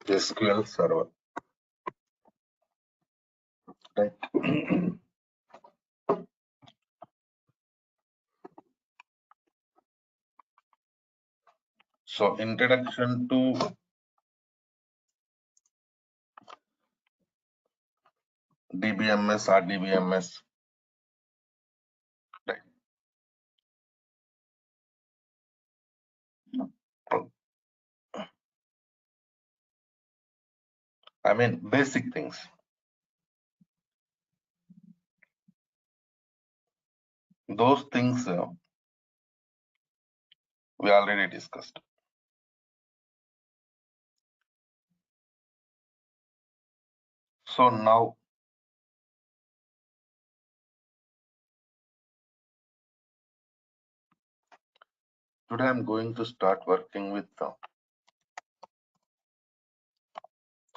SQL Server. Right. So introduction to DBMS or DBMS. Right. I mean basic things. Those things we already discussed. So now today I'm going to start working with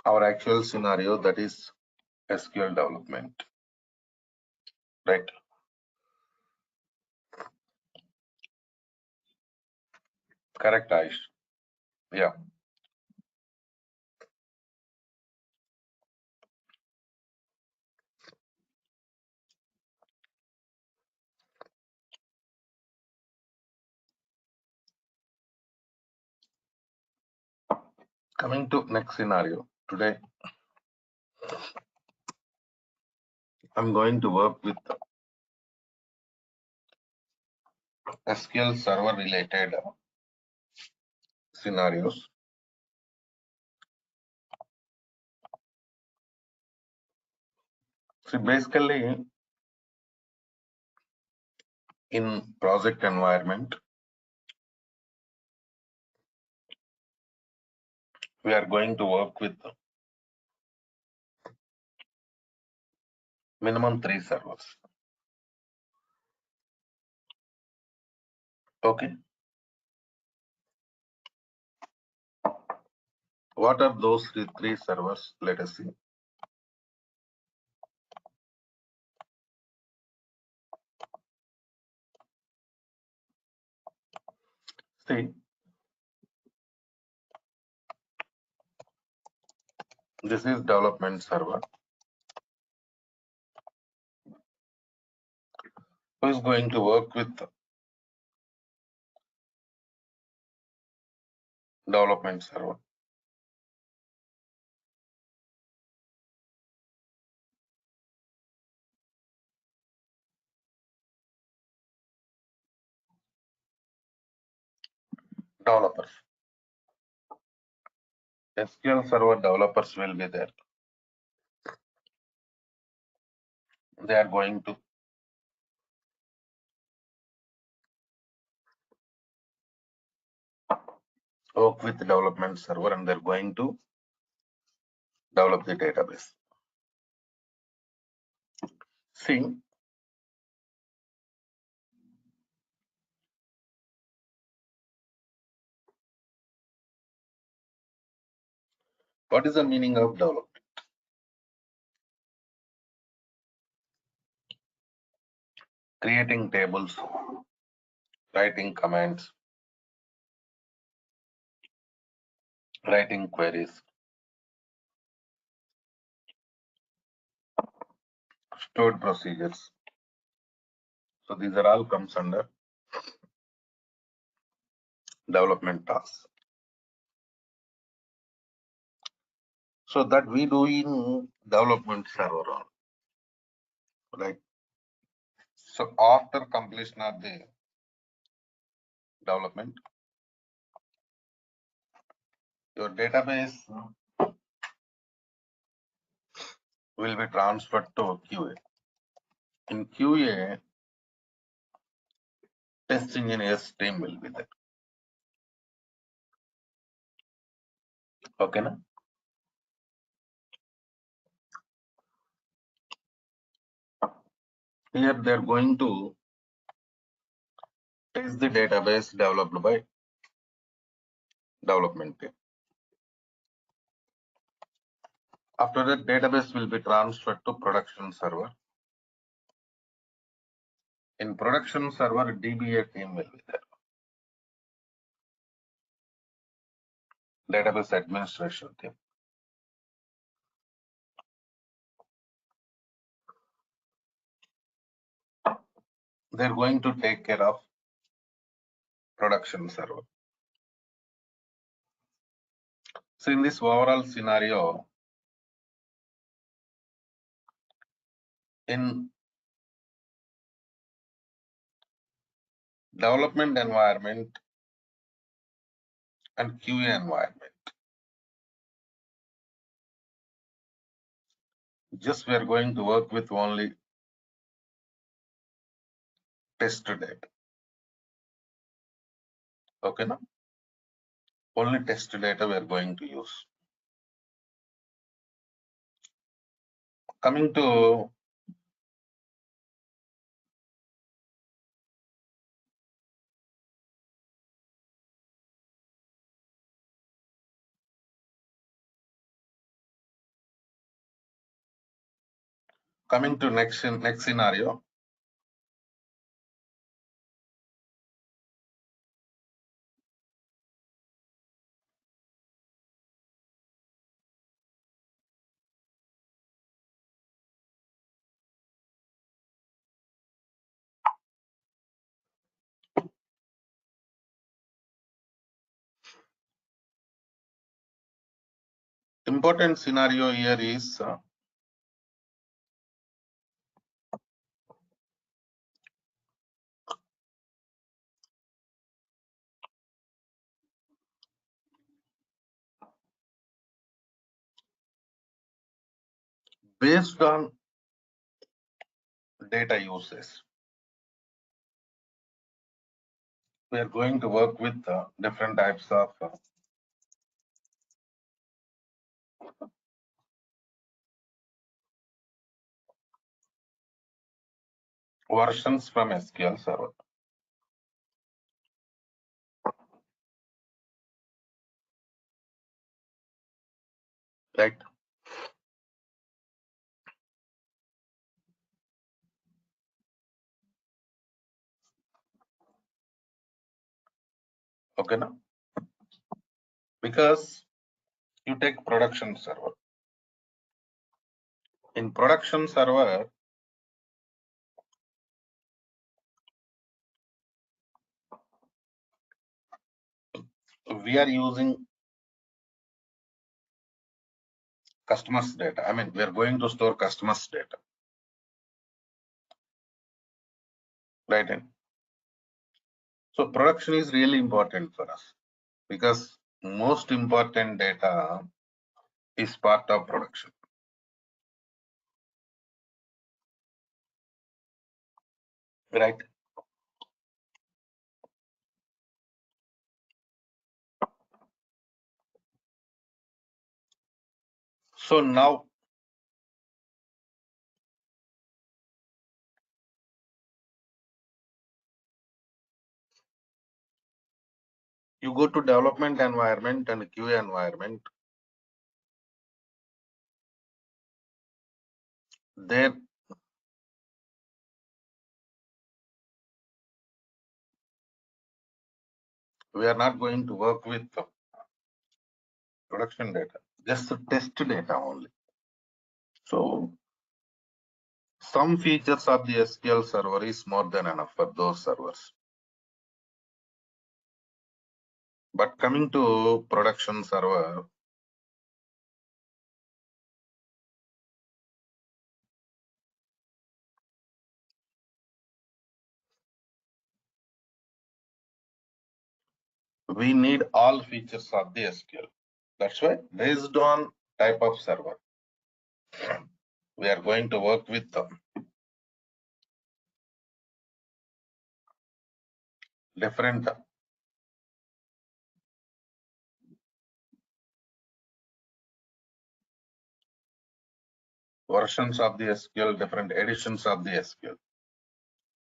our actual scenario, that is SQL development. Right. Correct, Aish. Yeah. Coming to next scenario. Today I'm going to work with SQL Server related scenarios. See, basically in project environment, we are going to work with minimum 3 servers. Okay. What are those three servers? Let us see. See, this is development server. Who is going to work with development server? Developers. SQL Server developers will be there. They are going to work with development server and they're going to develop the database. See, what is the meaning of development? Creating tables, writing commands, writing queries, stored procedures. So these are all comes under development tasks. So that we do in development server on, right? So after completion of the development, your database will be transferred to QA. In QA, test engineers team will be there. Okay, na? Here they are going to test the database developed by development team. After that, database will be transferred to production server. In production server, DBA team will be there. Database administration team. they're going to take care of production server. So in this overall scenario, in development environment and QA environment, just we are going to work with only test data. Okay, now only test data we are going to use. Coming to next scenario. Important scenario here is based on data uses. We are going to work with different types of versions from SQL Server. Right. Okay, now because you take production server. In production server, we are using customers data. I mean, we are going to store customers data. Right. And so production is really important for us because most important data is part of production. Right. So now you go to development environment and QA environment. There we are not going to work with production data, just the test data only. So some features of the SQL server is more than enough for those servers. But coming to production server, we need all features of the SQL. That's why based on type of server, we are going to work with different versions of the SQL, different editions of the SQL.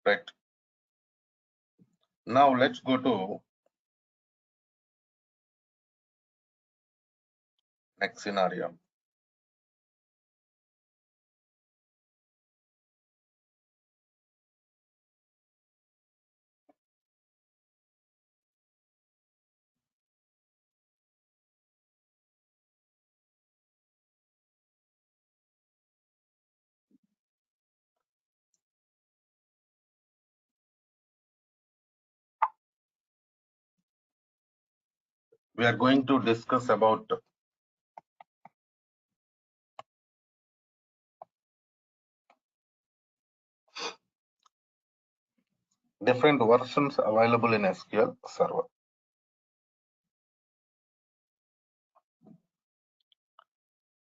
Right. Now let's go to next scenario. we are going to discuss about different versions available in SQL Server.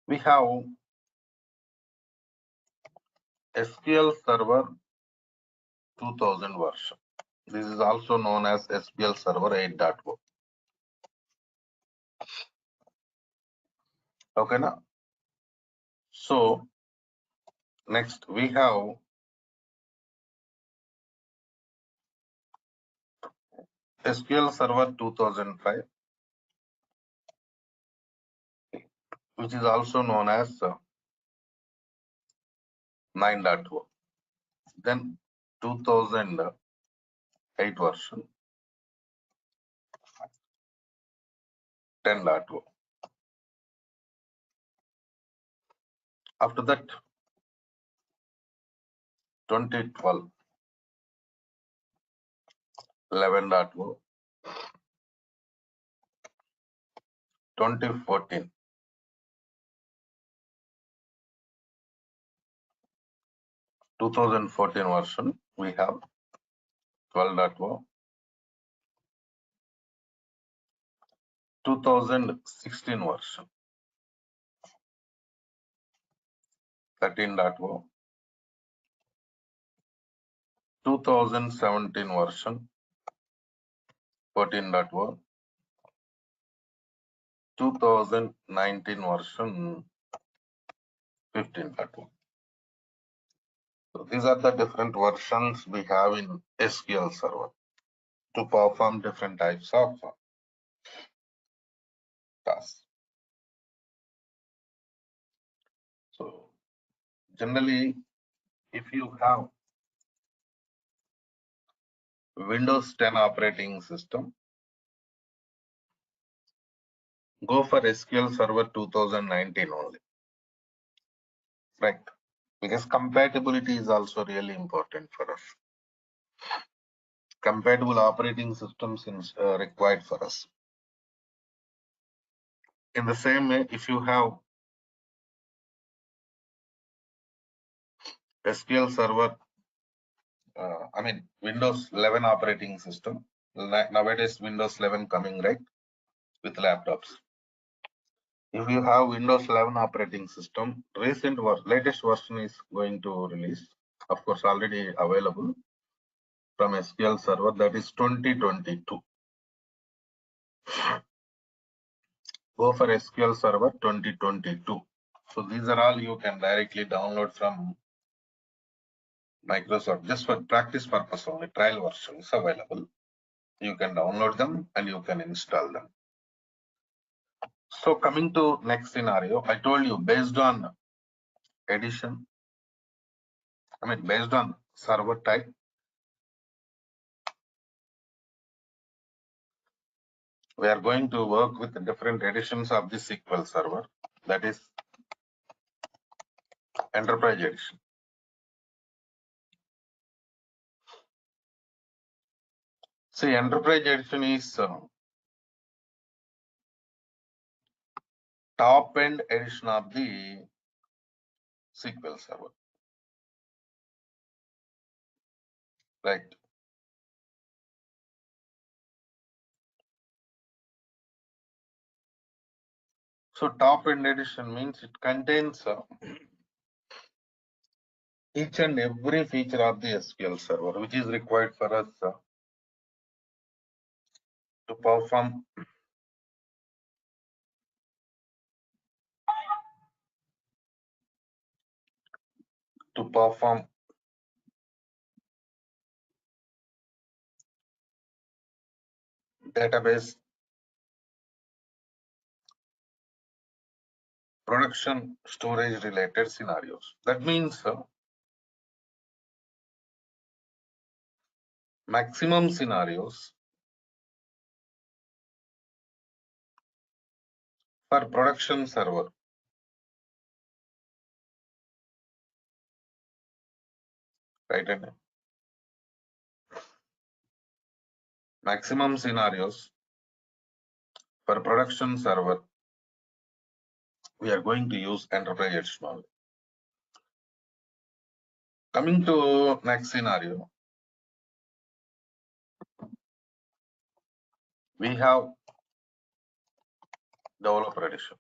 We have SQL Server 2000 version. This is also known as SQL Server 8.0. Okay, now. So next we have SQL Server 2005, which is also known as 9.0. Then 2008 version 10.0. After that 2012 11.0, 2014 2014 version we have 12.0, 2016 version 13.0, 2017 version 14.0, 2019 version 15.0. So these are the different versions we have in SQL Server to perform different types of tasks. So generally, if you have Windows 10 operating system, go for SQL Server 2019 only, right? Because compatibility is also really important for us. Compatible operating systems is required for us. In the same way, if you have SQL Server, Windows 11 operating system, nowadays Windows 11 coming, right, with laptops. If you have Windows 11 operating system, latest version is going to release, of course already available from SQL Server, that is 2022. Go for SQL Server 2022. So these are all you can directly download from Microsoft, just for practice purpose only. Trial versions available. You can download them and you can install them. So coming to next scenario, I told you based on edition, based on server type, we are going to work with different editions of the SQL Server, that is Enterprise Edition. See, Enterprise Edition is top end edition of the SQL Server, right? So top end edition means it contains each and every feature of the SQL Server, which is required for us to perform database production storage related scenarios. That means maximum scenarios for production server, right? And maximum scenarios For production server, we are going to use enterprise edition only. Coming to next scenario, we have developer edition.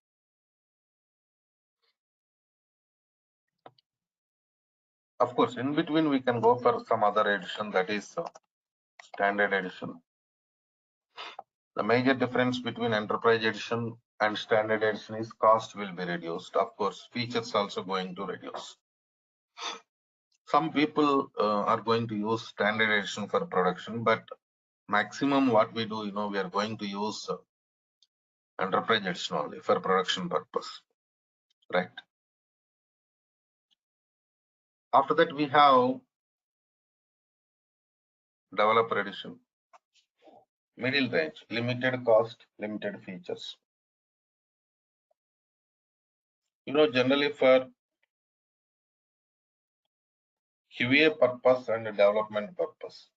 Of course, in between we can go for some other edition, that is standard edition. The major difference between enterprise edition and standard edition is cost will be reduced. Of course, features also going to reduce. Some people are going to use standard edition for production, but maximum what we do, we are going to use enterprise edition only for production purpose, right? After that, we have developer edition, middle range, limited cost, limited features. Generally for QA purpose and development purpose,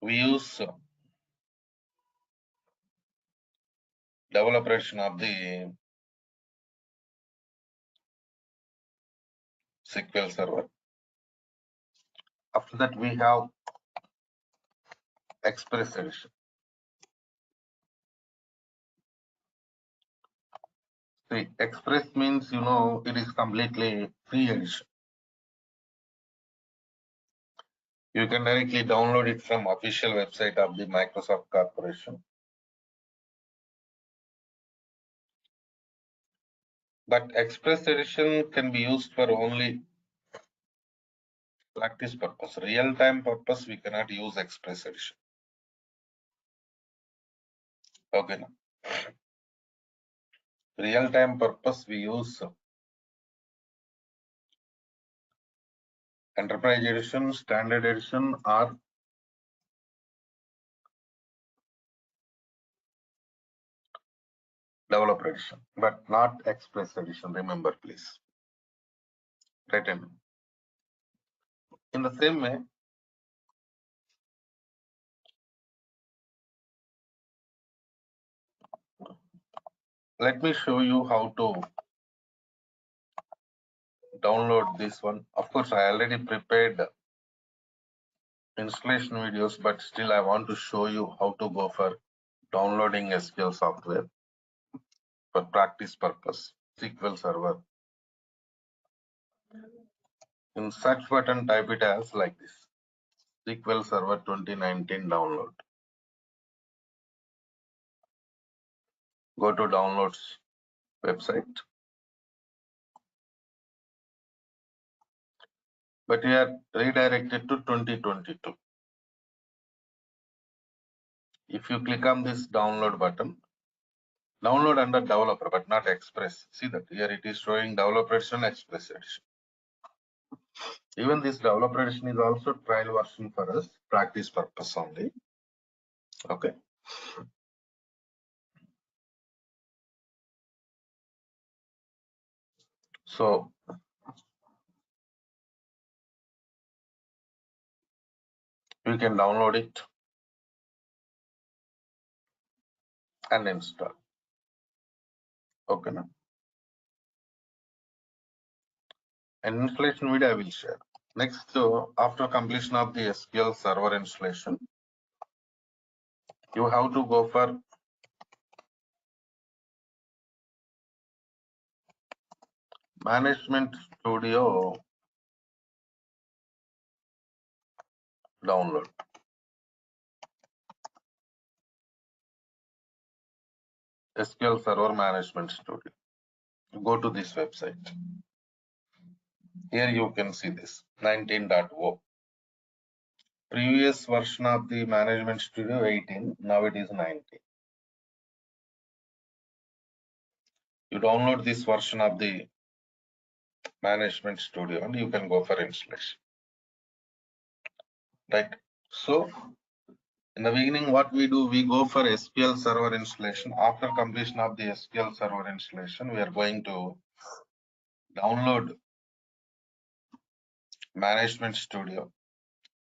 we use developer edition of the SQL Server. After that, we have Express edition. See, Express means, it is completely free edition. You can directly download it from official website of the Microsoft Corporation. But Express edition can be used for only practice purpose. Real-time purpose, we cannot use Express edition. Okay. Now, real-time purpose, we use enterprise edition, standard edition, or developer edition, but not Express edition. Remember, please. Written. In the same way, let me show you how to download this one. Of course, I already prepared installation videos, but still I want to show you how to go for downloading SQL software for practice purpose. SQL Server. In search button, type it as like this: SQL Server 2019 download. Go to downloads website. But we are redirected to 2022. If you click on this download button, download under developer, but not Express. See that here it is showing developer edition, Express edition. Even this developer edition is also trial version for us, practice purpose only. Okay. So you can download it and install. Okay. Now, an installation video I will share. Next, after completion of the SQL Server installation, you have to go for Management Studio download. SQL Server Management Studio. Go to this website. Here you can see this 19.0. Previous version of the Management Studio 18, now it is 19. You download this version of the Management Studio and you can go for installation. Right. So in the beginning, what we do, we go for SQL Server installation. After completion of the SQL Server installation, we are going to download Management Studio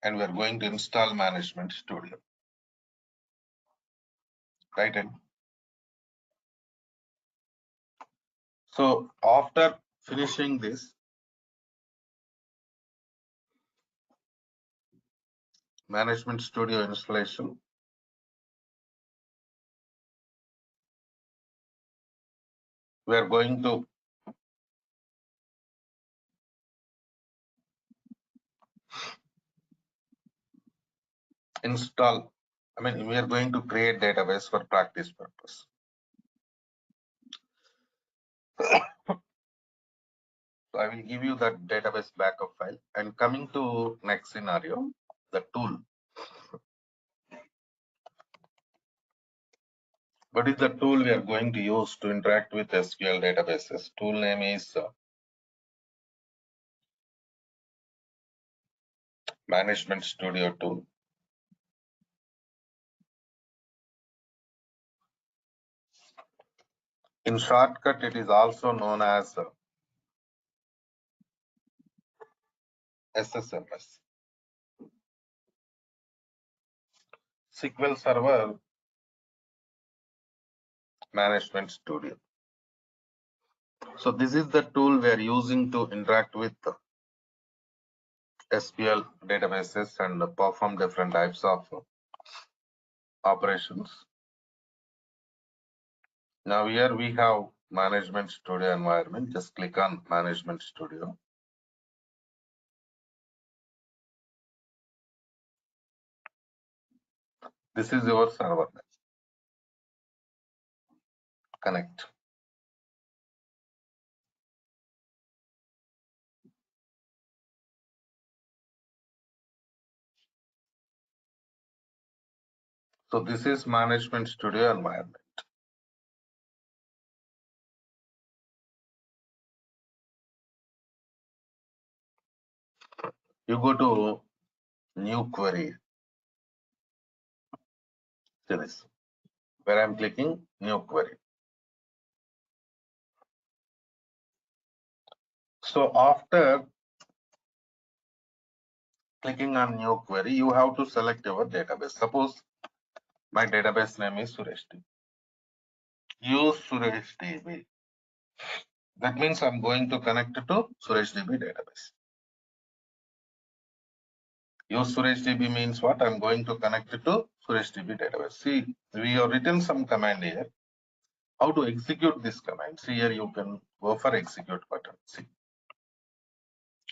and we are going to install Management Studio. Right? And so after finishing this Management Studio installation, we are going to install, we are going to create database for practice purpose. So I will give you that database backup file. And coming to next scenario, the tool. What is the tool we are going to use to interact with SQL databases? Tool name is Management Studio tool. In shortcut, it is also known as SSMS. SQL Server Management Studio. So this is the tool we are using to interact with SQL databases and perform different types of operations. Now here we have Management Studio environment. Just click on Management Studio. This is your server. Connect. So this is Management Studio environment. You go to New Query series, where I'm clicking New Query. So after clicking on New Query, you have to select your database. Suppose my database name is Suresh DB. Use Suresh DB. That means I'm going to connect to Suresh DB database. Use Suresh DB means what? I'm going to connect it to Suresh DB database. See, we have written some command here. How to execute this command? See here, you can go for execute button. See,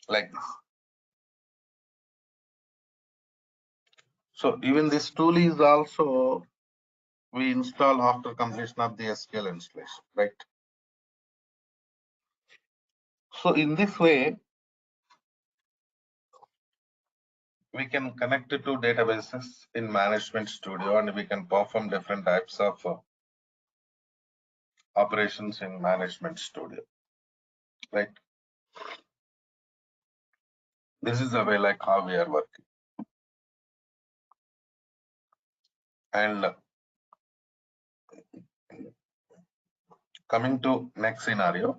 like this. So even this tool is also we install after completion of the SQL installation, right? So in this way, we can connect it to databases in Management Studio, and we can perform different types of operations in Management Studio, right? This is the way like how we are working. And coming to next scenario.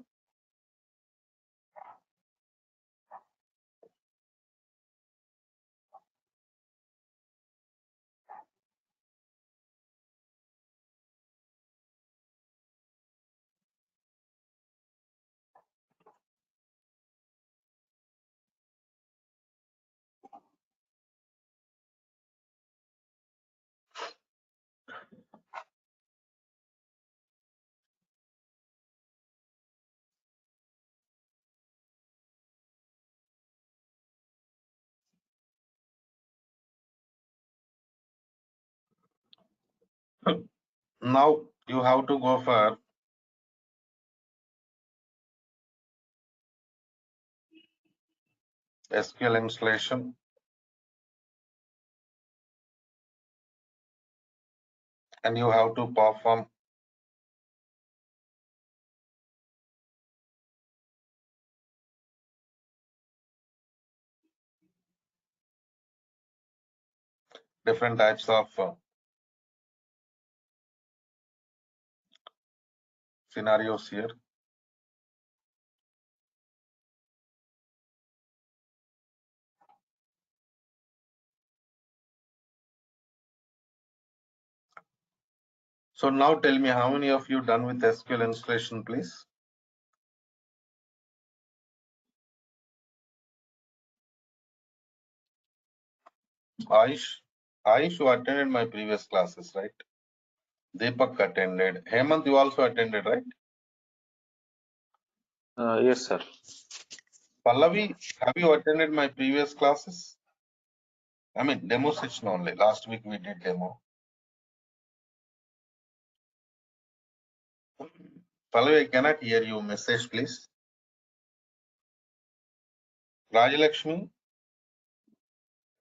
Now you have to go for SQL installation, and you have to perform different types of scenarios here. So now tell me, how many of you done with SQL installation, please? Aish, you attended my previous classes, right? Deepak attended. Hemant, you also attended, right? Yes, sir. Pallavi, have you attended my previous classes? I mean, demo session only. Last week we did demo. Pallavi, I cannot hear you. Message, please. Rajalakshmi,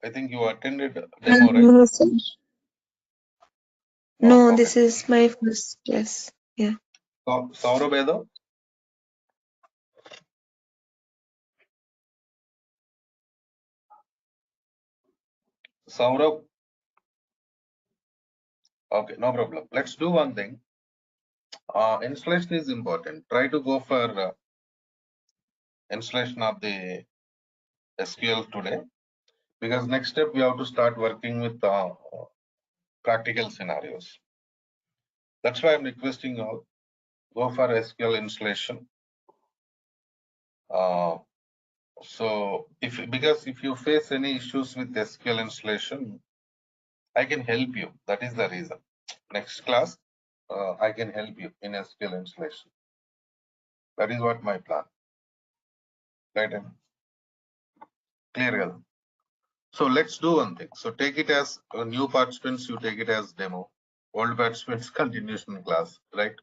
I think you attended demo, right? No, sir. No. No, Okay. this is my first class. Yeah. Saurabh Edo? Saurabh? Okay, no problem. Let's do one thing. Installation is important. Try to go for installation of the SQL today, because next step we have to start working with practical scenarios. That's why I'm requesting you all go for SQL installation. So because if you face any issues with SQL installation, I can help you. That is the reason. Next class, I can help you in SQL installation. That is what my plan. Right? Clear, girl? So let's do one thing. So take it as new participants, you take it as demo. Old participants continuation class, right?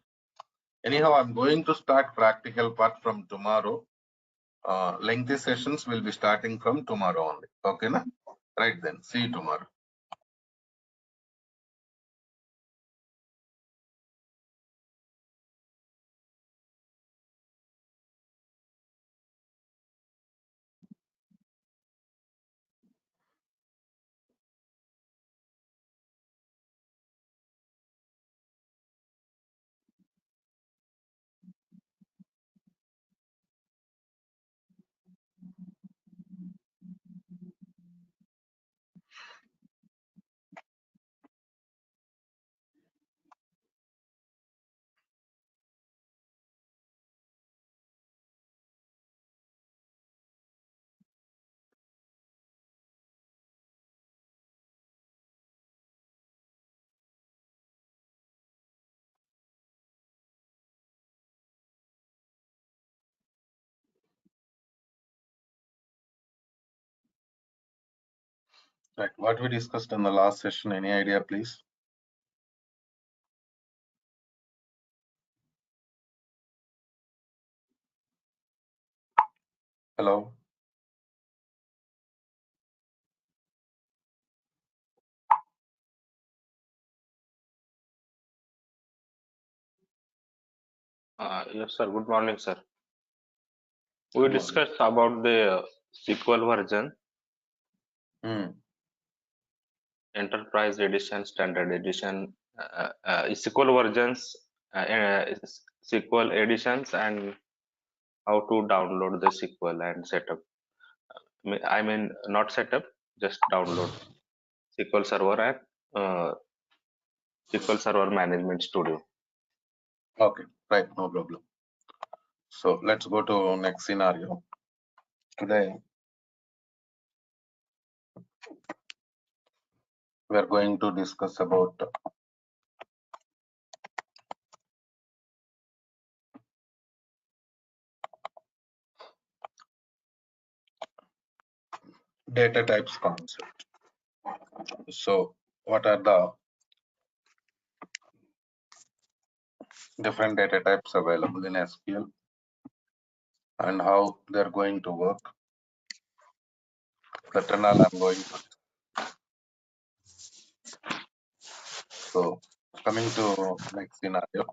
Anyhow, I'm going to start practical part from tomorrow. Lengthy sessions will be starting from tomorrow only. Okay, na? Right then. See you tomorrow. Right. What we discussed in the last session, any idea, please? Hello? Yes, sir. Good morning, sir. We Good morning. discussed about the SQL version, Enterprise Edition, Standard Edition, SQL versions, SQL editions, and how to download the SQL and setup. I mean, not setup, just download SQL Server and SQL Server Management Studio. Okay, right, no problem. So let's go to next scenario. Today, we are going to discuss about data types concept. So what are the different data types available in SQL and how they're going to work? That and all I'm going to. So coming to next scenario.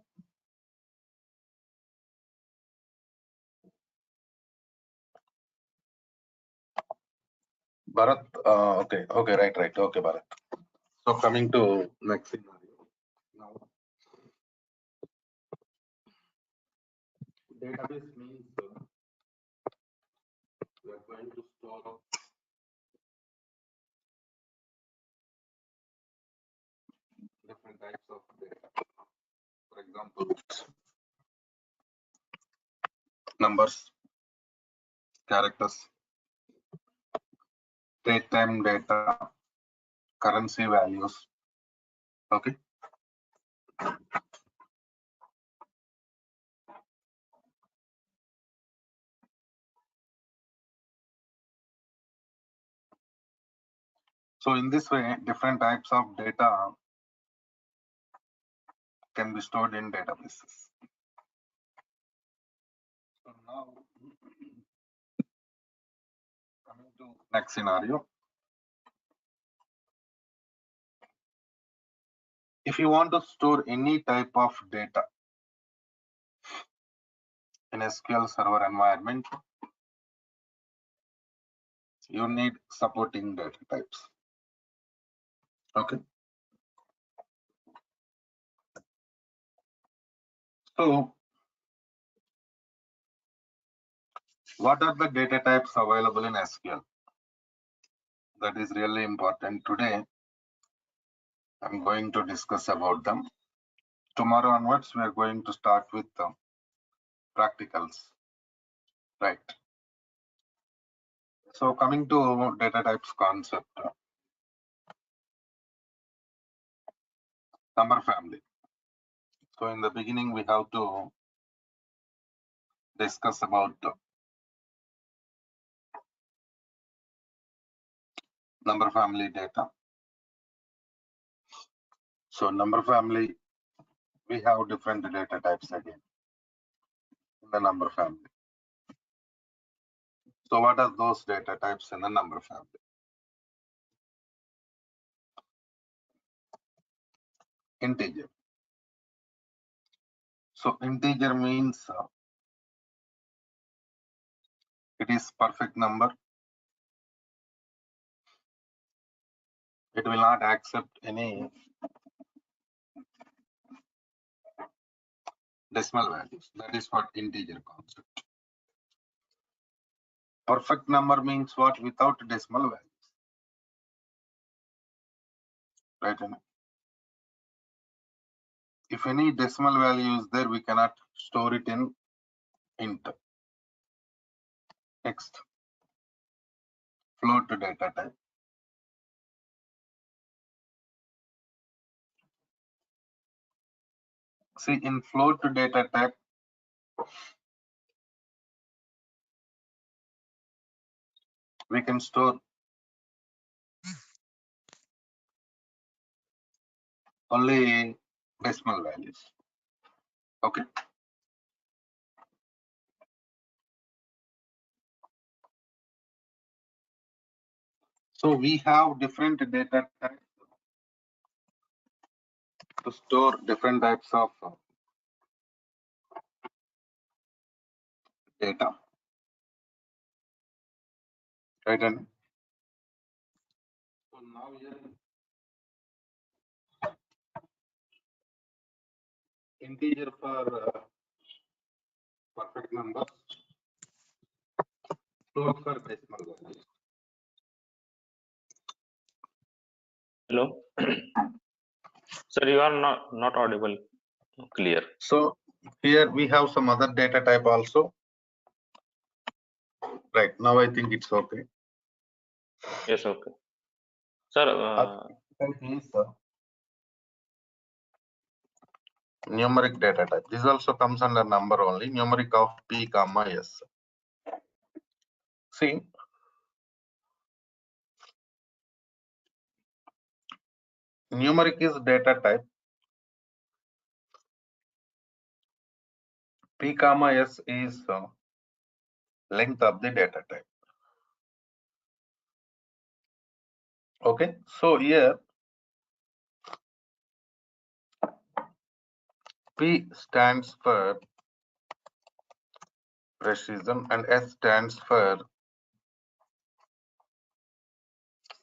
Bharat, okay, right, okay, Bharat. So coming to next scenario. Now, database means we are going to store different types of data. example, numbers, characters, date time data, currency values. Okay. So in this way, different types of data can be stored in databases. So now, coming to next scenario. If you want to store any type of data in SQL Server environment, you need supporting data types. Okay. So, what are the data types available in SQL? That is really important. Today, I'm going to discuss about them. Tomorrow onwards, we are going to start with practicals. Right. So coming to data types concept, number family. So in the beginning, we have to discuss about number family data. So number family, we have different data types again in the number family. So what are those data types in the number family? Integer. So integer means it is perfect number. It will not accept any decimal values. That is what integer concept. Perfect number means what? Without decimal values. Right? If any decimal value is there, we cannot store it in int. Next, float data type. See, in float data type, we can store only decimal values. Okay. So we have different data types to store different types of data. Right. And so now here integer for perfect numbers, float for decimal values. Hello. Sir, you are not audible clear. So here we have some other data type also. Right now, I think it's okay. Yes, okay. Sir, Is numeric data type. This also comes under number only. Numeric of p comma s. See, numeric is data type. P comma s is length of the data type. Okay, so here P stands for precision and S stands for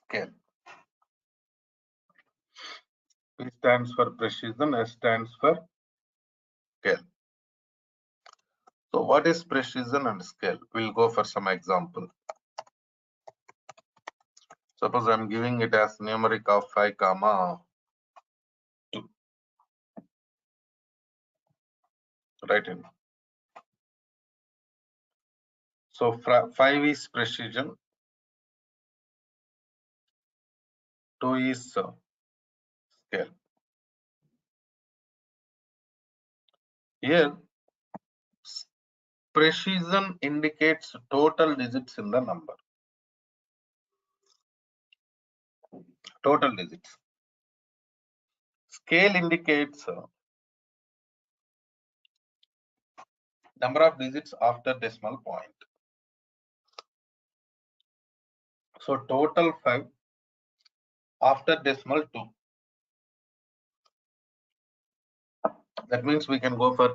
scale. P stands for precision, S stands for scale. So what is precision and scale? We'll go for some example. Suppose I'm giving it as numeric of 5 comma 2. Write in. So 5 is precision, 2 is scale. Here, precision indicates total digits in the number. Total digits. Scale indicates number of digits after decimal point. So total 5 after decimal 2. That means we can go for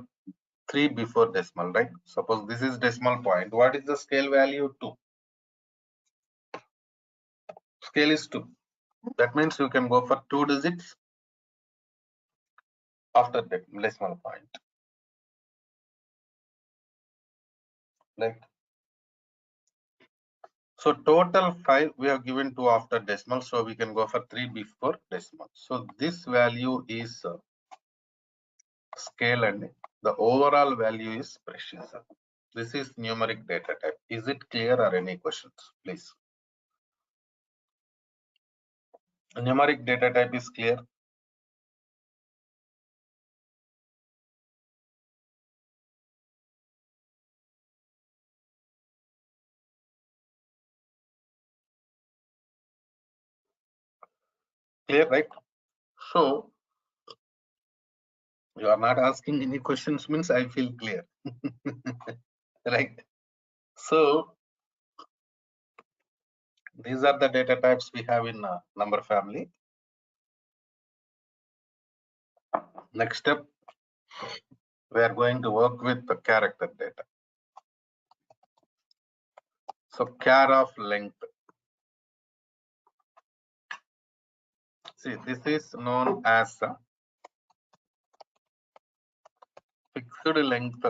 3 before decimal, right? Suppose this is decimal point. What is the scale value? 2. Scale is 2. That means you can go for 2 digits after the decimal point. Right? So total 5 we have given 2 after decimal, so we can go for 3 before decimal. So this value is scale and the overall value is precision. This is numeric data type. Is it clear or any questions, please? Numeric data type is clear. Clear, right? So you are not asking any questions means I feel clear. Right? So these are the data types we have in number family. Next step, we are going to work with the character data. So char of length. See, this is known as fixed length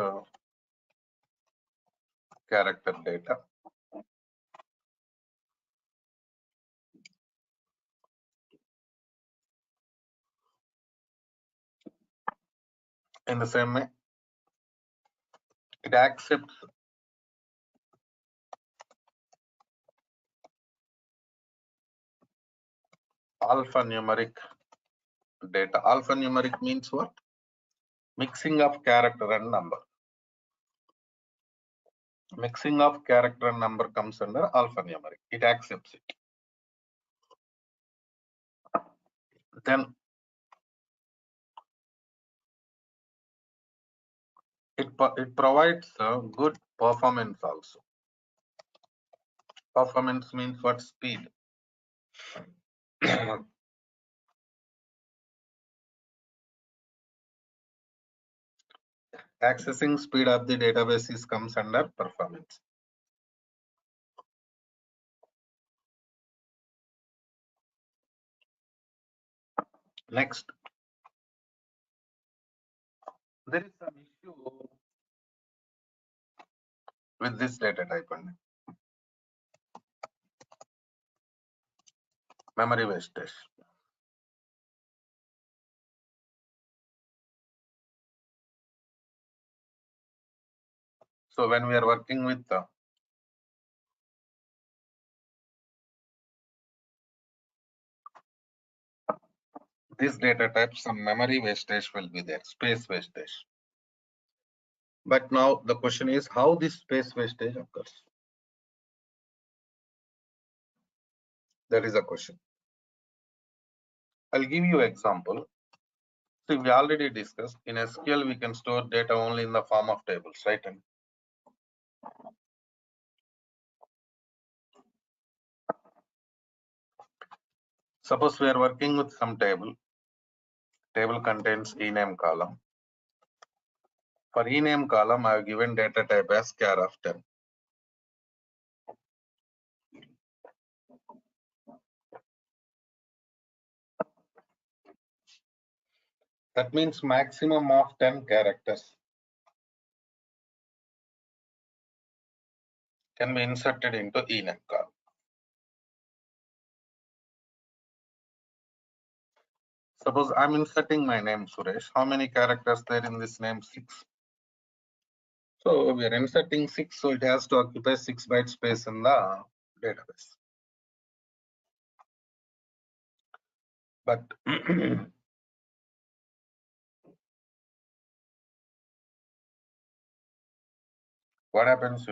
character data. In the same way, it accepts alphanumeric data. Alphanumeric means what? Mixing of character and number. Mixing of character and number comes under alphanumeric. It accepts it. Then it provides a good performance also. Performance means what? Speed. Accessing speed of the database comes under performance. Next, there is some issue with this data type only. Memory wastage. So when we are working with this data type, some memory wastage will be there, space wastage. But now the question is how this space wastage occurs. That is a question. I'll give you an example. See, we already discussed in SQL we can store data only in the form of tables, right? And suppose we are working with some table. Table contains ename column. For ename column, I have given data type as char of 10. That means maximum of 10 characters can be inserted into ename column. Suppose I'm inserting my name Suresh. How many characters there in this name? 6. So we are inserting 6, so it has to occupy 6 byte space in the database. But what happens,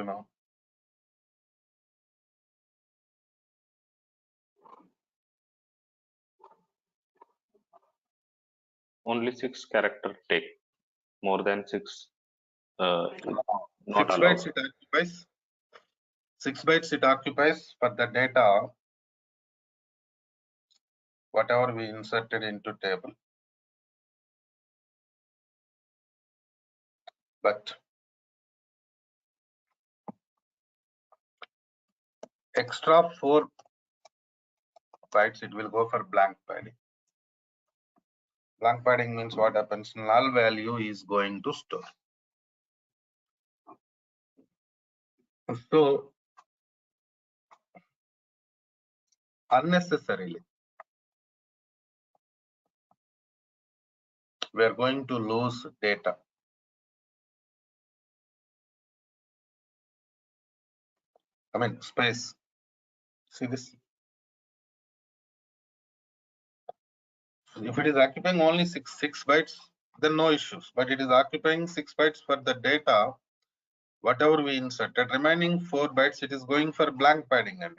Only 6 character take. More than 6, not 6 allowed. bytes it occupies. 6 bytes it occupies for the data, whatever we inserted into table. But extra 4 bytes it will go for blank padding. Blank padding means what happens? Null value is going to store. So unnecessarily we are going to lose data. I mean space. See this? If it is occupying only 6 bytes, then no issues. But it is occupying 6 bytes for the data, whatever we inserted. Remaining 4 bytes, it is going for blank padding, and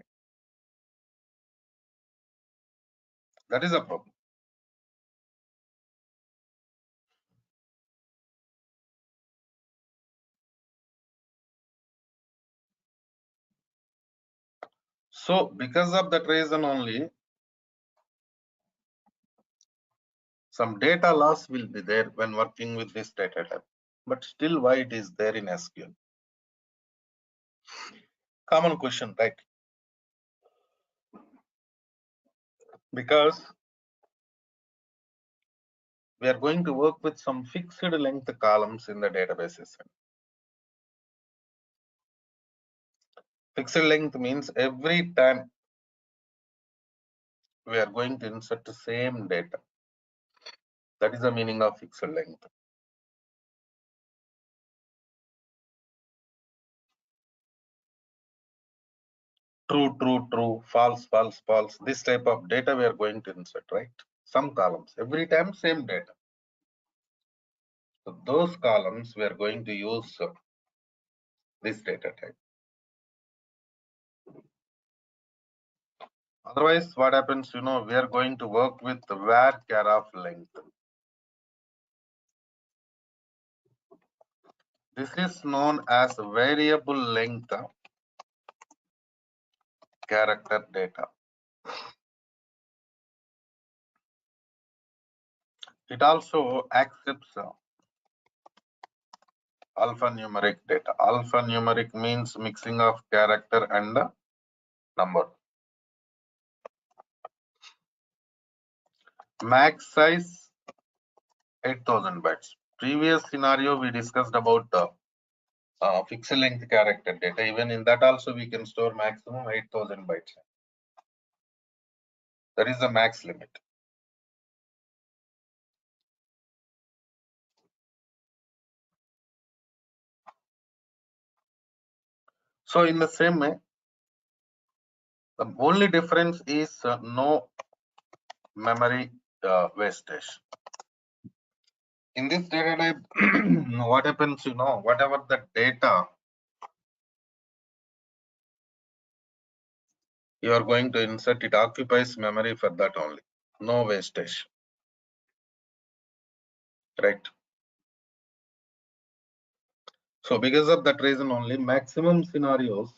that is a problem. So because of that reason only, some data loss will be there when working with this data type. But still, why it is there in SQL? Common question, right? Because we are going to work with some fixed length columns in the databases. Fixed length means every time we are going to insert the same data. That is the meaning of fixed length. True, true, true, false, false, false. This type of data we are going to insert, right? Some columns, every time same data. So those columns we are going to use this data type. Otherwise, what happens, we are going to work with var of length. This is known as variable length character data. It also accepts alphanumeric data. Alphanumeric means mixing of character and number. Max size 8000 bytes. Previous scenario we discussed about the fixed length character data. Even in that also we can store maximum 8000 bytes. That is the max limit. So in the same way, the only difference is no memory wastage. In this data type, what happens, whatever the data you are going to insert, it occupies memory for that only. No wastage. Right. So because of that reason only, maximum scenarios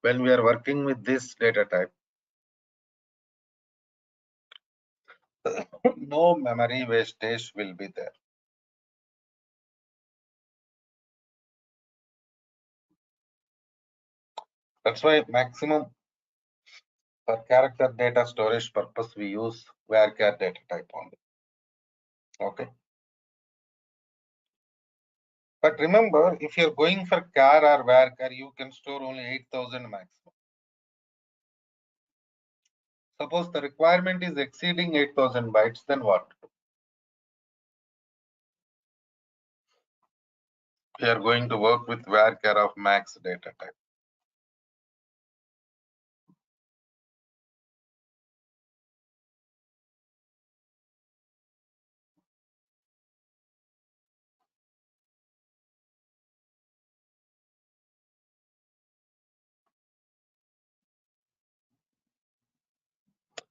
when we are working with this data type, no memory wastage will be there. That's why maximum for character data storage purpose we use varchar data type only. Okay. But remember, if you're going for char or varchar, you can store only 8000 maximum. Suppose the requirement is exceeding 8000 bytes, then what? We are going to work with varchar of max data type.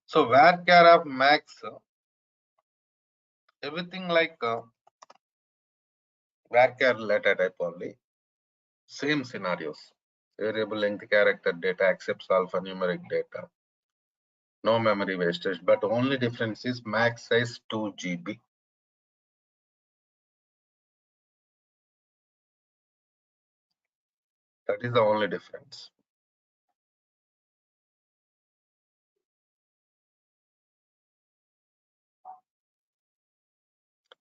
So varchar of max, everything like varchar data type only. Same scenarios. Variable length character data accepts alphanumeric data. No memory wastage, but only difference is max size 2 GB. That is the only difference.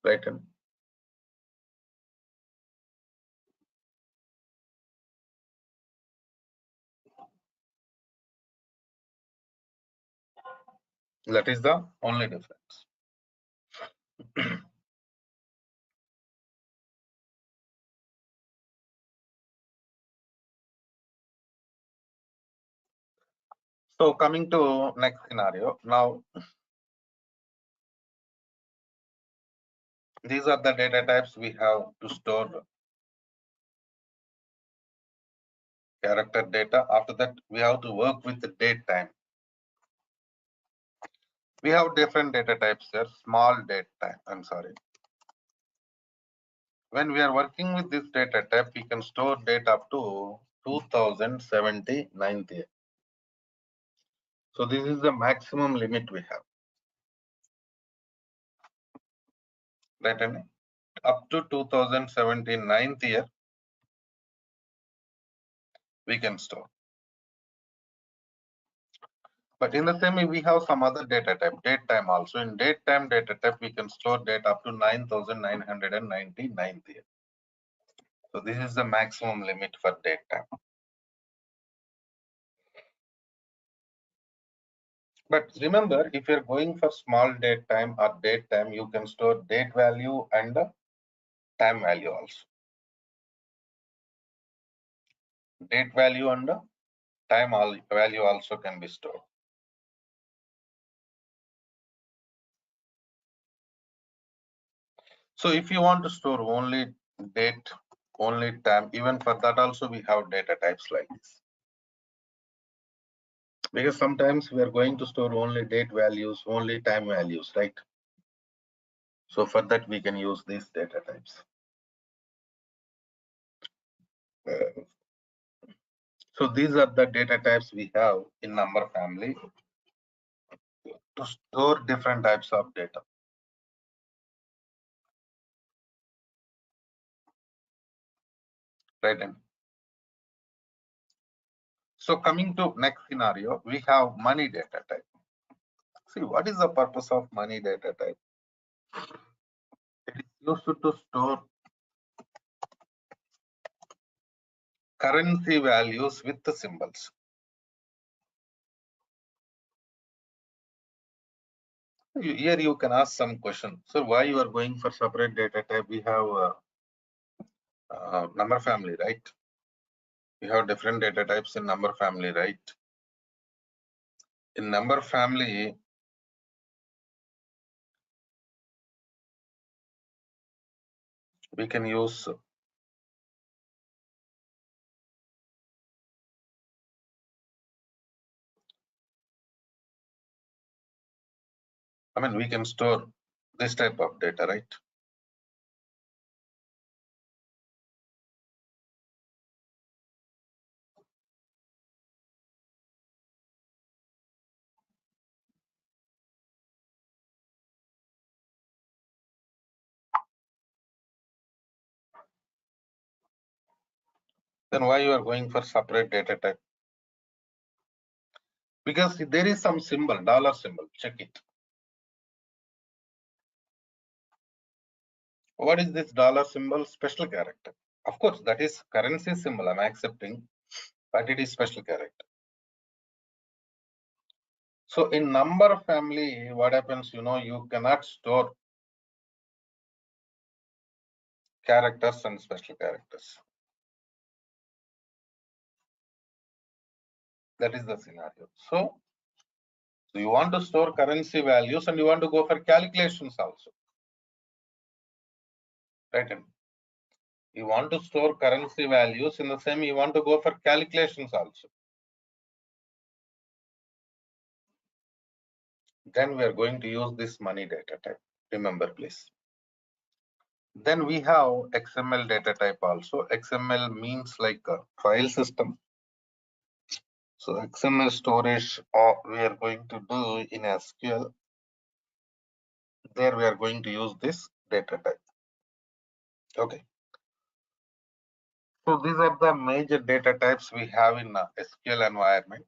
Right? That is the only difference. So coming to next scenario. Now, these are the data types we have to store character data. After that, we have to work with the date time. We have different data types here. Small date time. I'm sorry. When we are working with this data type, we can store data up to 2079th year. So this is the maximum limit we have. Right? And up to 2079th year, we can store. But in the same way, we have some other data type, date time also. In date time data type, we can store data up to 9999th year. So this is the maximum limit for date time. But remember, if you're going for small date time or date time, you can store date value and time value also. Date value and time value also can be stored. So if you want to store only date, only time, even for that also we have data types like this. Because sometimes we are going to store only date values, only time values, right? So for that we can use these data types. So these are the data types we have in number family to store different types of data. Right? So coming to next scenario, we have money data type. See, what is the purpose of money data type? It is used to store currency values with the symbols. Here you can ask some question. So why you are going for separate data type? We have number family, right? We have different data types in number family, right? In number family, we can use we can store this type of data, right? Then why you are going for separate data type? Because there is some symbol, dollar symbol, check it. What is this dollar symbol? Special character. Of course, that is currency symbol, I'm accepting, but it is special character. So in number family, what happens, you cannot store characters and special characters. That is the scenario. So you want to store currency values and you want to go for calculations also. Right? You want to store currency values in the same, you want to go for calculations also. Then we are going to use this money data type. Remember, please. Then we have XML data type also. XML means like a file system. So XML storage we are going to do in SQL. There we are going to use this data type. Okay. So these are the major data types we have in SQL environment.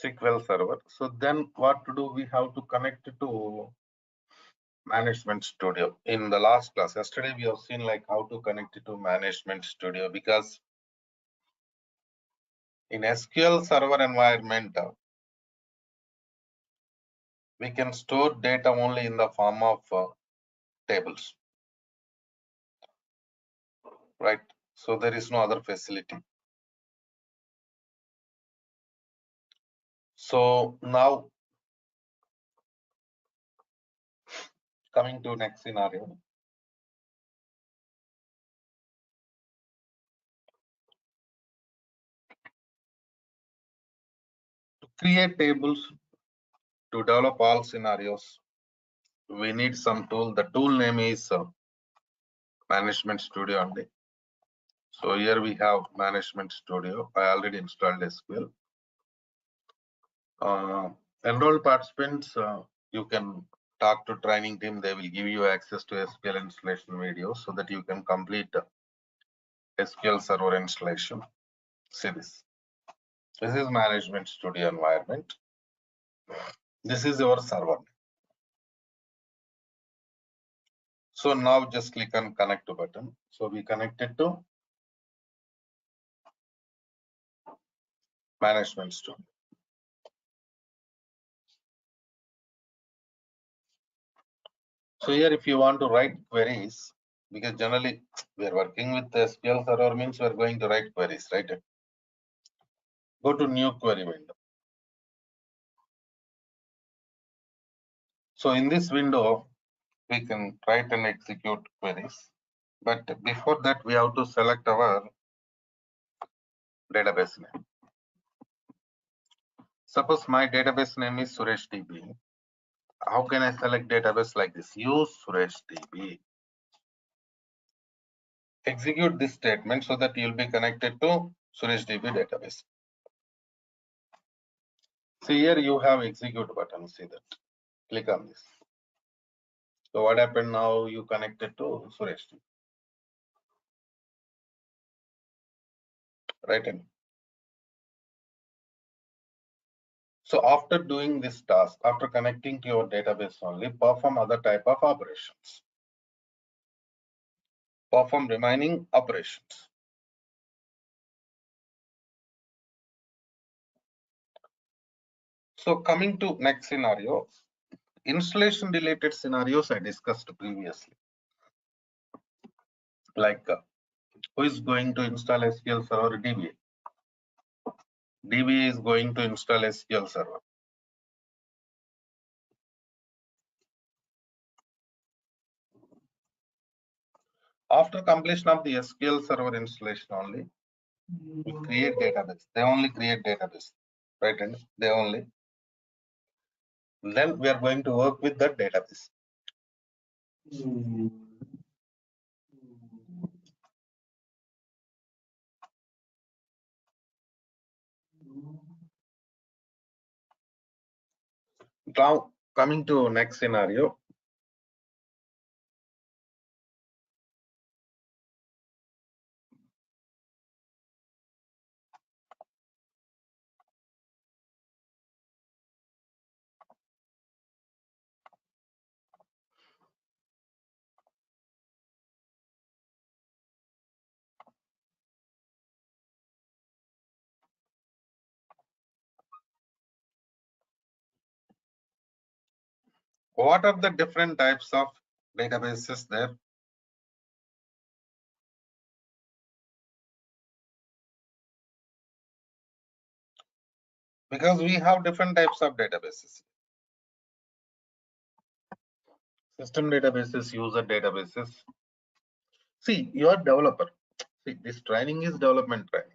SQL Server. So then what to do? We have to connect it to Management Studio. In the last class, yesterday, we have seen like how to connect it to Management Studio, because in SQL Server environment, we can store data only in the form of tables, right? So there is no other facility. So now coming to next scenario. To create tables, to develop all scenarios, we need some tool. The tool name is Management Studio only. So here we have Management Studio. I already installed SQL. Enrolled participants, you can talk to training team. They will give you access to SQL installation videos so that you can complete SQL Server installation. See this. This is Management Studio environment. This is your server. So now just click on connect to button. So we connected to Management Studio. So here, if you want to write queries, because generally we are working with the SQL Server, means we are going to write queries, right? Go to new query window. So in this window, we can write and execute queries. But before that, we have to select our database name. Suppose my database name is Suresh DB. How can I select database like this? Use Suresh DB. Execute this statement so that you'll be connected to Suresh DB database. See here, you have execute button. See that. Click on this. So what happened now? You connected to Suresh DB. Right. So after doing this task, after connecting to your database only, perform other type of operations. Perform remaining operations. So coming to next scenario, installation related scenarios I discussed previously. Like who is going to install SQL Server? DBA. DBA is going to install SQL Server. After completion of the SQL Server installation only, we create database. They only create database, right? And they only. Then we are going to work with the database. Now coming to next scenario. What are the different types of databases there? Because we have different types of databases. System databases, user databases. See, you are developer. See, this training is development training.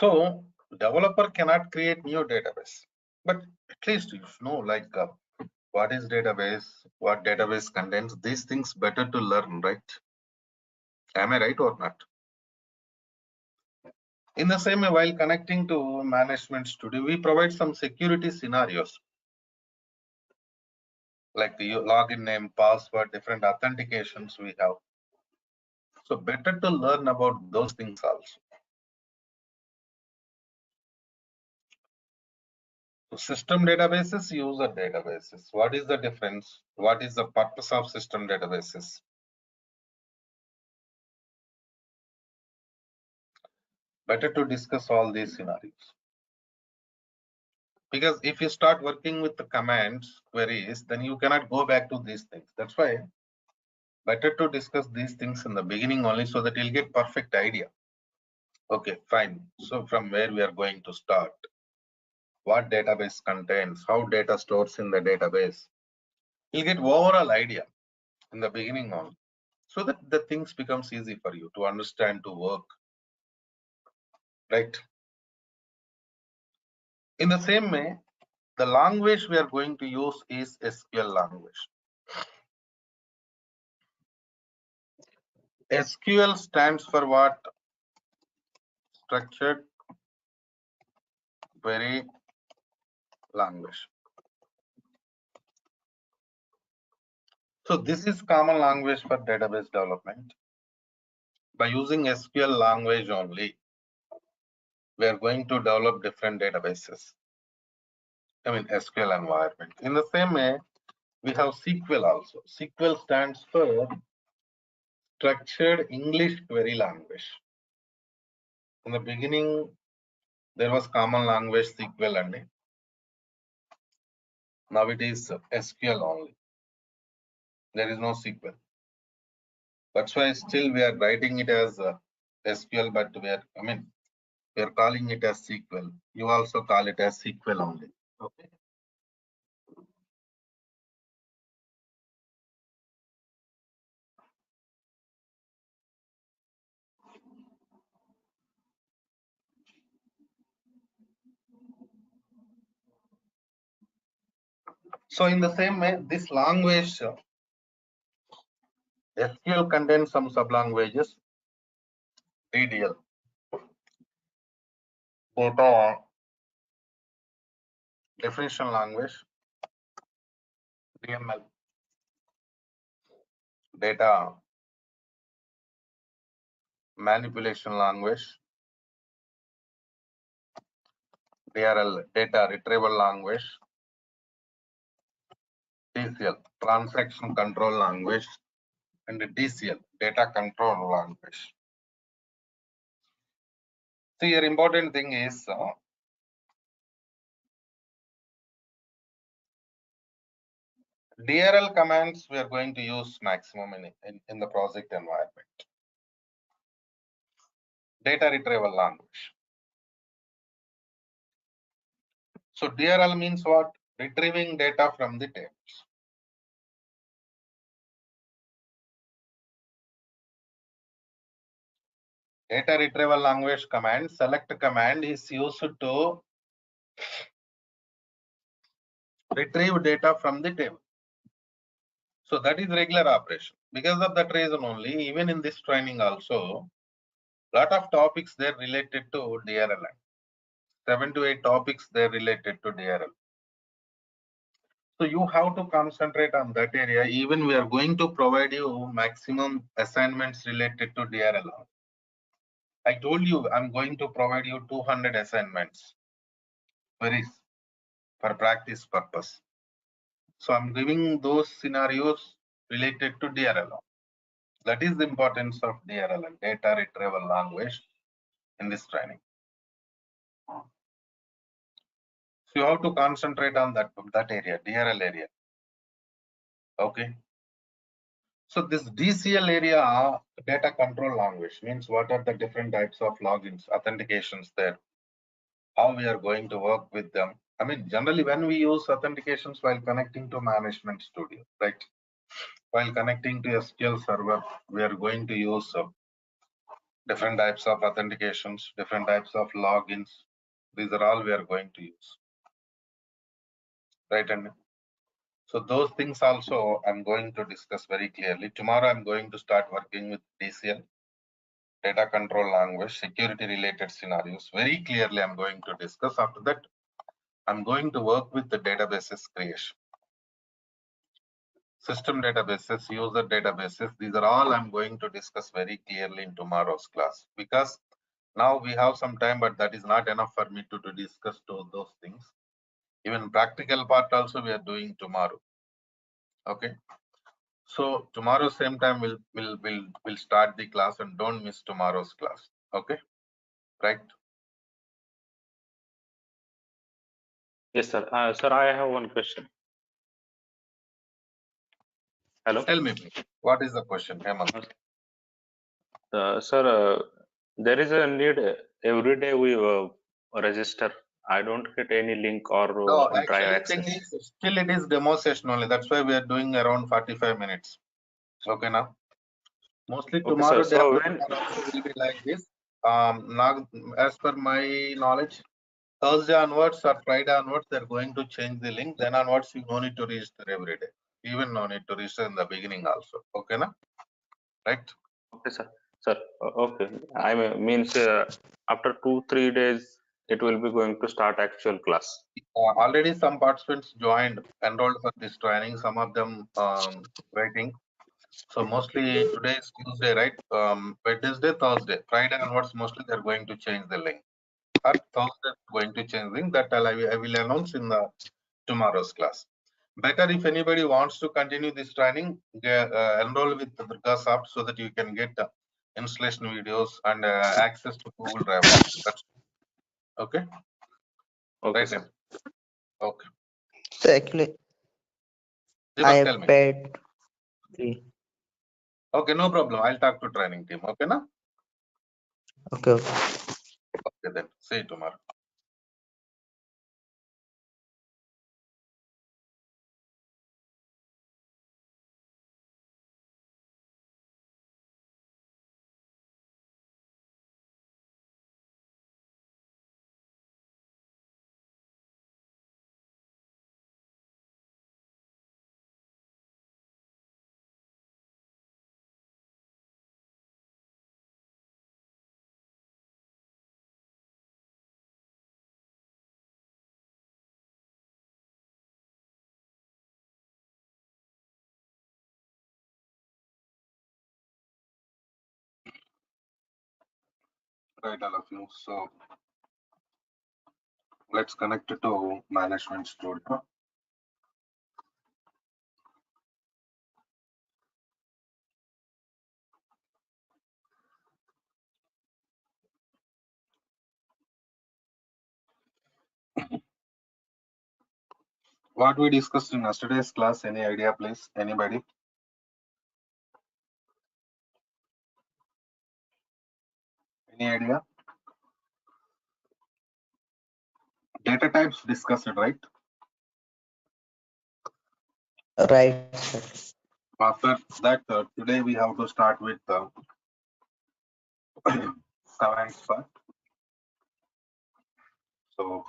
So developer cannot create new database, but at least you know like what is database, what database contains, these things better to learn, right? Am I right or not? In the same way, while connecting to management studio, we provide some security scenarios like the login name, password, different authentications we have. So better to learn about those things also. So system databases, user databases. What is the difference? What is the purpose of system databases? Better to discuss all these scenarios. Because if you start working with the commands, queries, then you cannot go back to these things. That's why better to discuss these things in the beginning only so that you'll get perfect idea. Okay, fine. So from where we are going to start? What database contains? How data stores in the database? You'll get overall idea in the beginning only, so that the things becomes easy for you to understand, to work, right? In the same way, the language we are going to use is SQL language. SQL stands for what? Structured Query Language. So this is common language for database development. By using SQL language only, we are going to develop different databases. I mean SQL environment. In the same way, we have SQL also. SQL stands for Structured English Query Language. In the beginning, there was common language SQL only. Now it is SQL only. There is no SQL. That's why still we are writing it as SQL, but we are calling it as SQL. You also call it as SQL only. Okay. So in the same way, this language SQL contains some sublanguages. DDL, data definition language. DML, data manipulation language. DRL, data retrieval language. TCL, transaction control language. And DCL, data control language. See, your important thing is DRL commands we are going to use maximum in the project environment. Data retrieval language. So DRL means what? Retrieving data from the tables. Data retrieval language command, select command is used to retrieve data from the table. So that is regular operation. Because of that reason only, even in this training also, lot of topics there related to DRL. 7 to 8 topics there related to DRL. So you have to concentrate on that area. Even we are going to provide you maximum assignments related to DRL. I told you I'm going to provide you 200 assignments. Queries for practice purpose. So I'm giving those scenarios related to DRLL. That is the importance of DRLL, data retrieval language, in this training. So you have to concentrate on that area, DRL area. Okay. So this DCL area, data control language, means what are the different types of logins, authentications there, how we are going to work with them. I mean, generally when we use authentications while connecting to management studio, right? While connecting to SQL server, we are going to use different types of authentications, different types of logins. These are all we are going to use, right? And so those things also I'm going to discuss very clearly. Tomorrow I'm going to start working with DCL, data control language, security related scenarios. Very clearly I'm going to discuss. After that, I'm going to work with the databases creation. System databases, user databases, these are all I'm going to discuss very clearly in tomorrow's class, because now we have some time, but that is not enough for me to discuss those things. Even practical part also we are doing tomorrow. Okay. So tomorrow same time we'll start the class, and don't miss tomorrow's class. Okay. Right. Yes, sir. Sir, I have one question. Hello. Tell me, what is the question, Hemant? Sir, there is a need every day we register. I don't get any link or No, drive actually thing access. is, still it is demo session only. That's why we are doing around 45 minutes. Okay, now. Mostly Okay, tomorrow sir. day So after when tomorrow also will be like this. Now, as per my knowledge, Thursday onwards or Friday onwards, they're going to change the link. Then onwards, you no need to register every day. Even no need to register in the beginning also. Okay, na? Right? okay, sir. Sir, okay. I means after 2-3 days, it will be going to start actual class. Already some participants joined, enrolled for this training. Some of them waiting. So mostly today is Tuesday, right? Wednesday, Thursday, Friday onwards, mostly they're going to change the link. Or Thursday going to change link. That I will announce in the tomorrow's class. Better if anybody wants to continue this training, enroll with the Durga Soft so that you can get installation videos and access to Google Drive also. That's okay. Okay, Right. sir. Okay. So actually, Deepak, I tell me. paid fee. Okay, no problem. I'll talk to training team. Okay, na? Okay. Okay, then. See you tomorrow. Right, all of you. So let's connect it to management studio. What we discussed in yesterday's class, any idea, please? Anybody? Any idea? Data types discussed, right? Right, sir. After that, today we have to start with commands part. So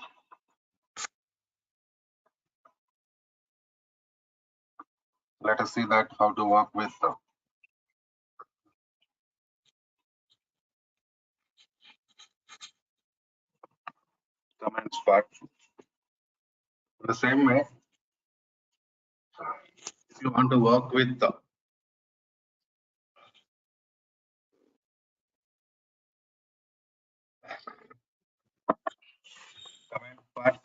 let us see that how to work with commands part. In the same way, if you want to work with command part,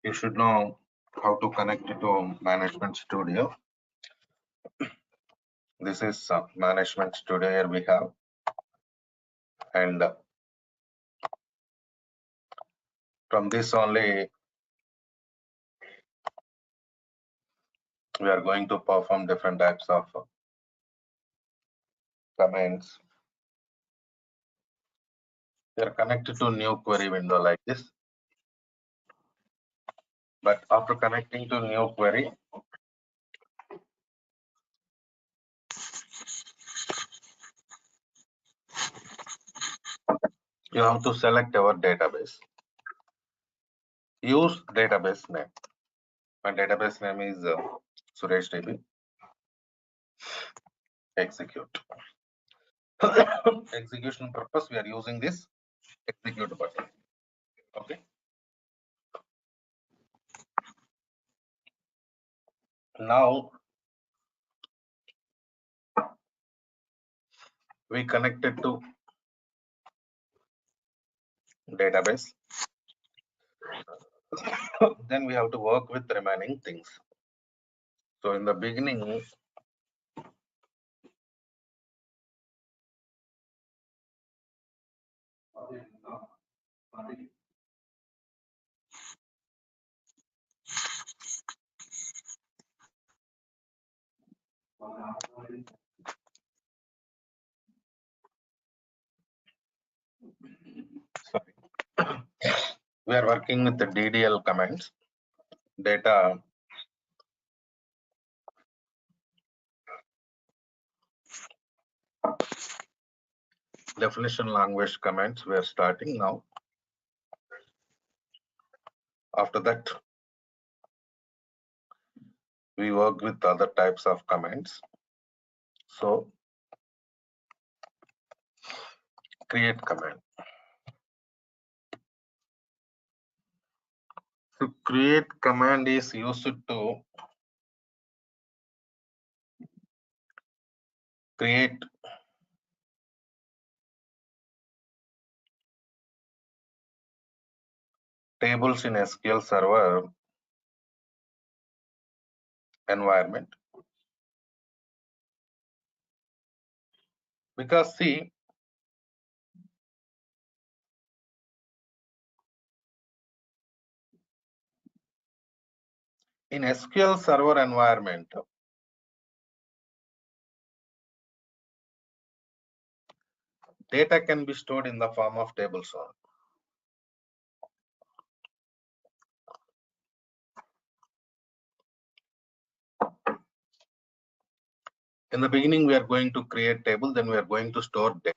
you should know how to connect it to Management Studio. This is Management Studio. Here we have, and from this only we are going to perform different types of commands. We are connected to new query window like this. But after connecting to new query, you have to select our database. Use database name. My database name is Suresh DB. Execute. Execution purpose, we are using this execute button. Okay. Now we connected to database. Then we have to work with remaining things. So in the beginning, sorry, we are working with the DDL commands, data definition language commands. We are starting now. After that, we work with other types of commands. So create command. So create command is used to create tables in SQL Server environment. Because see, in SQL Server environment, data can be stored in the form of tables only. In the beginning, we are going to create table, then we are going to store data.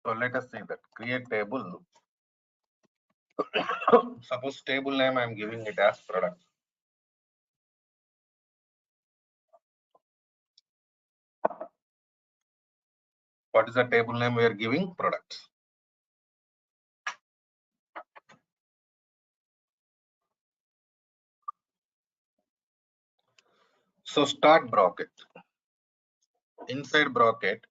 So let us say that create table. Suppose table name I am giving it as product. What is the table name we are giving? Products. So start bracket. Inside bracket,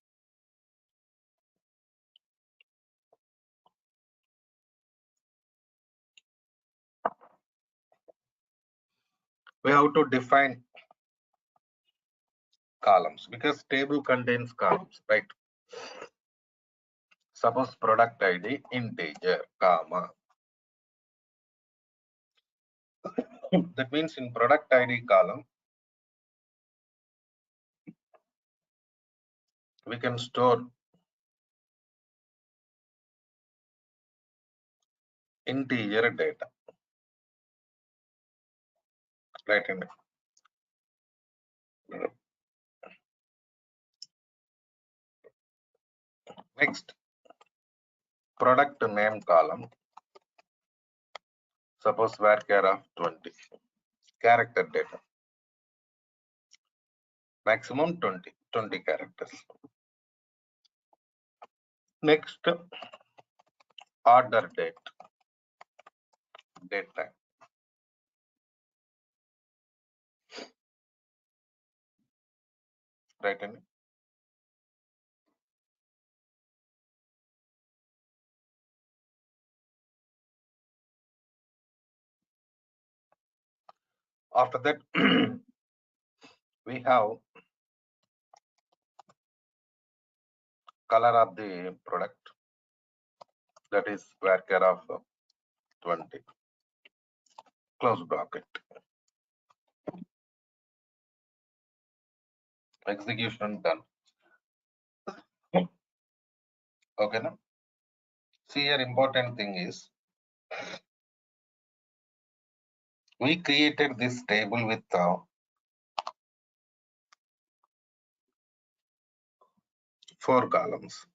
we have to define columns because table contains columns, right? Suppose product ID integer, comma. That means in product ID column, we can store integer data, right? Next, product name column. Suppose varchar of 20, character data. Maximum 20 characters. Next, order date time, right? After that, we have color of the product, that is varchar of 20, close bracket. Execution done. Okay, now see, here important thing is we created this table with 4 columns,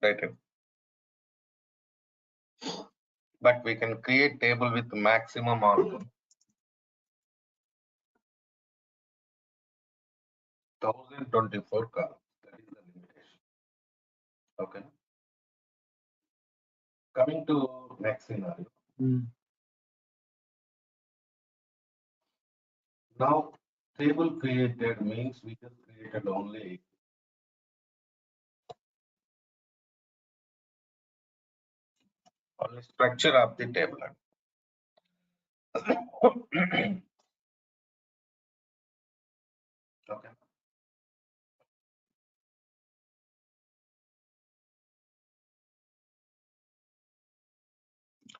right? But we can create table with maximum of 1024 columns. That is the limitation. Okay. Coming to next scenario. Now, table created means we just created only structure of the table. Okay.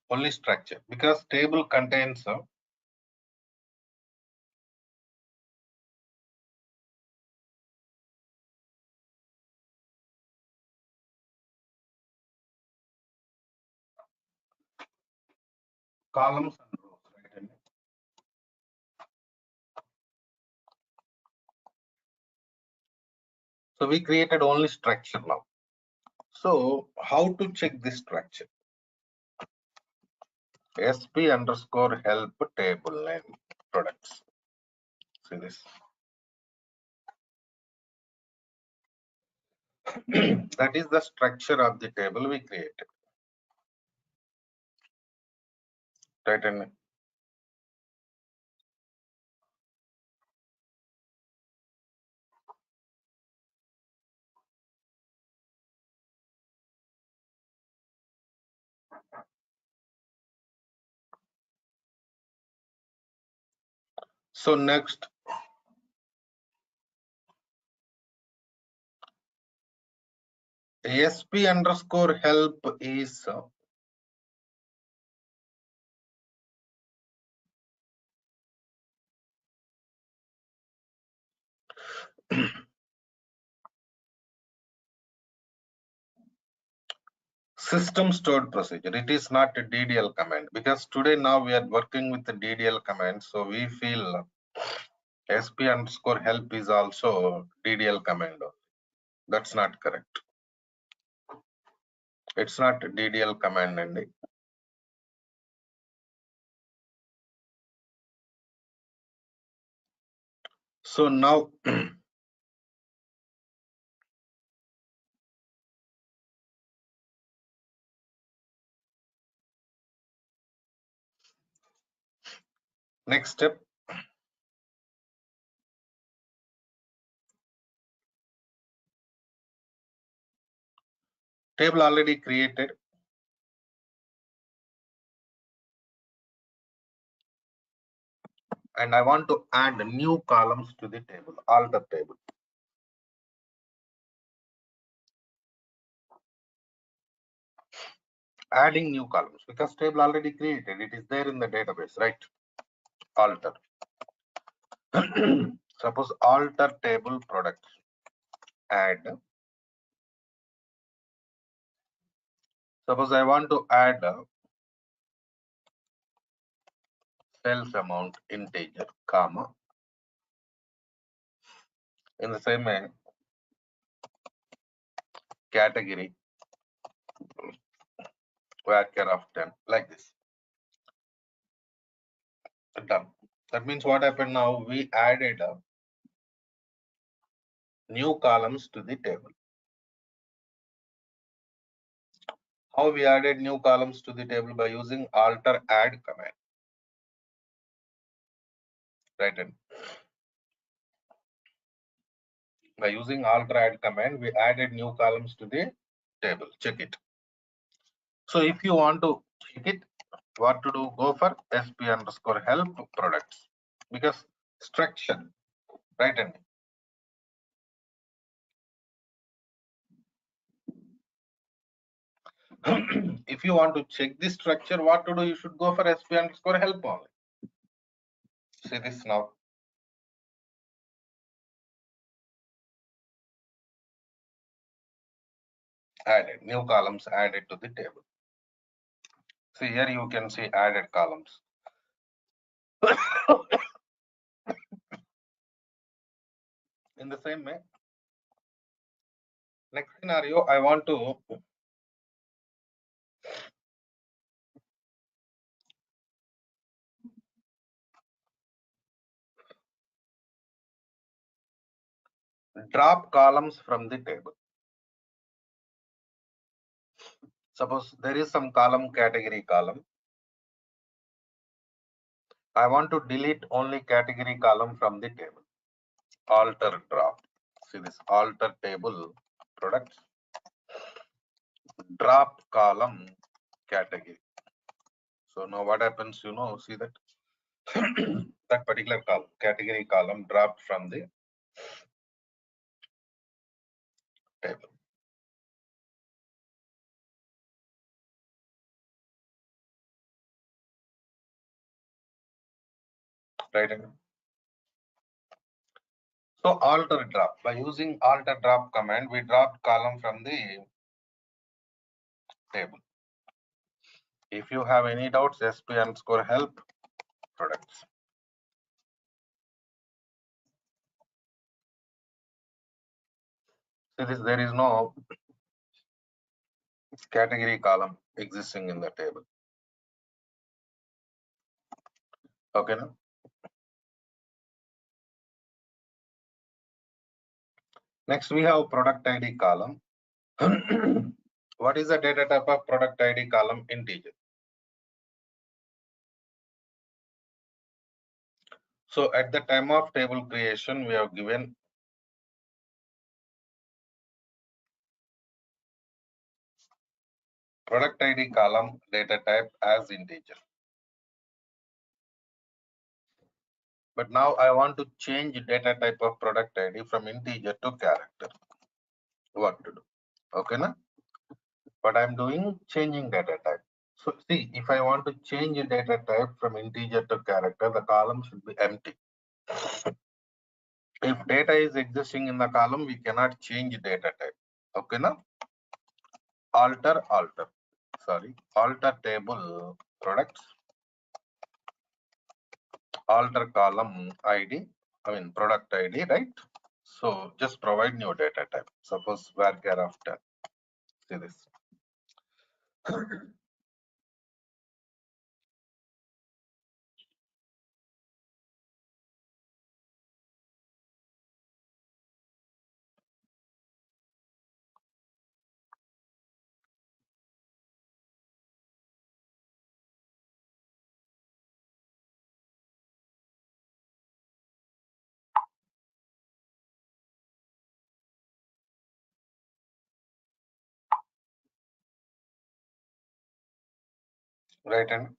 Only structure, because table contains columns and rows, right? So we created only structure now. So how to check this structure? SP underscore help table name products. See this. That is the structure of the table we created. Right? And so next, SP underscore help is system stored procedure. It is not a DDL command, because today now we are working with the DDL command. So we feel SP underscore help is also DDL command. That's not correct. It's not DDL command. And so now next step, table already created. And I want to add new columns to the table, alter table. Adding new columns, because table already created, it is there in the database, right? Alter. Suppose alter table products, add. Suppose I want to add sales amount integer, comma. In the same way, category varchar of 10, like this. Done. That means what happened now? We added new columns to the table. How we added new columns to the table? By using alter add command. Right. And by using alter add command, we added new columns to the table. Check it. So if you want to check it, What to do? Go for sp underscore help products because structure, right? And if you want to check the structure, what to do? You should go for sp underscore help only. See this now. Added new columns added to the table. See here you can see added columns. In the same way, next scenario, I want to drop columns from the table. Suppose there is some column category column. I want to delete only category column from the table. Alter drop. See this alter table products. Drop column category. So now what happens, see that that particular column, category column dropped from the table. Right? So alter drop. By using alter drop command, we dropped column from the table. If you have any doubts, sp underscore help products. See this, there is no category column existing in the table. Okay. Now? Next we have product ID column. What is the data type of product ID column? Integer. So at the time of table creation, we have given product ID column data type as integer. But now I want to change data type of product ID from integer to character. What to do? Okay, na? But I'm doing changing data type. So see, if I want to change a data type from integer to character, the column should be empty. If data is existing in the column, we cannot change data type. Okay, na? Alter table products, alter column ID, product ID, right? So just provide new data type. Suppose varchar of 10. See this. Right hand.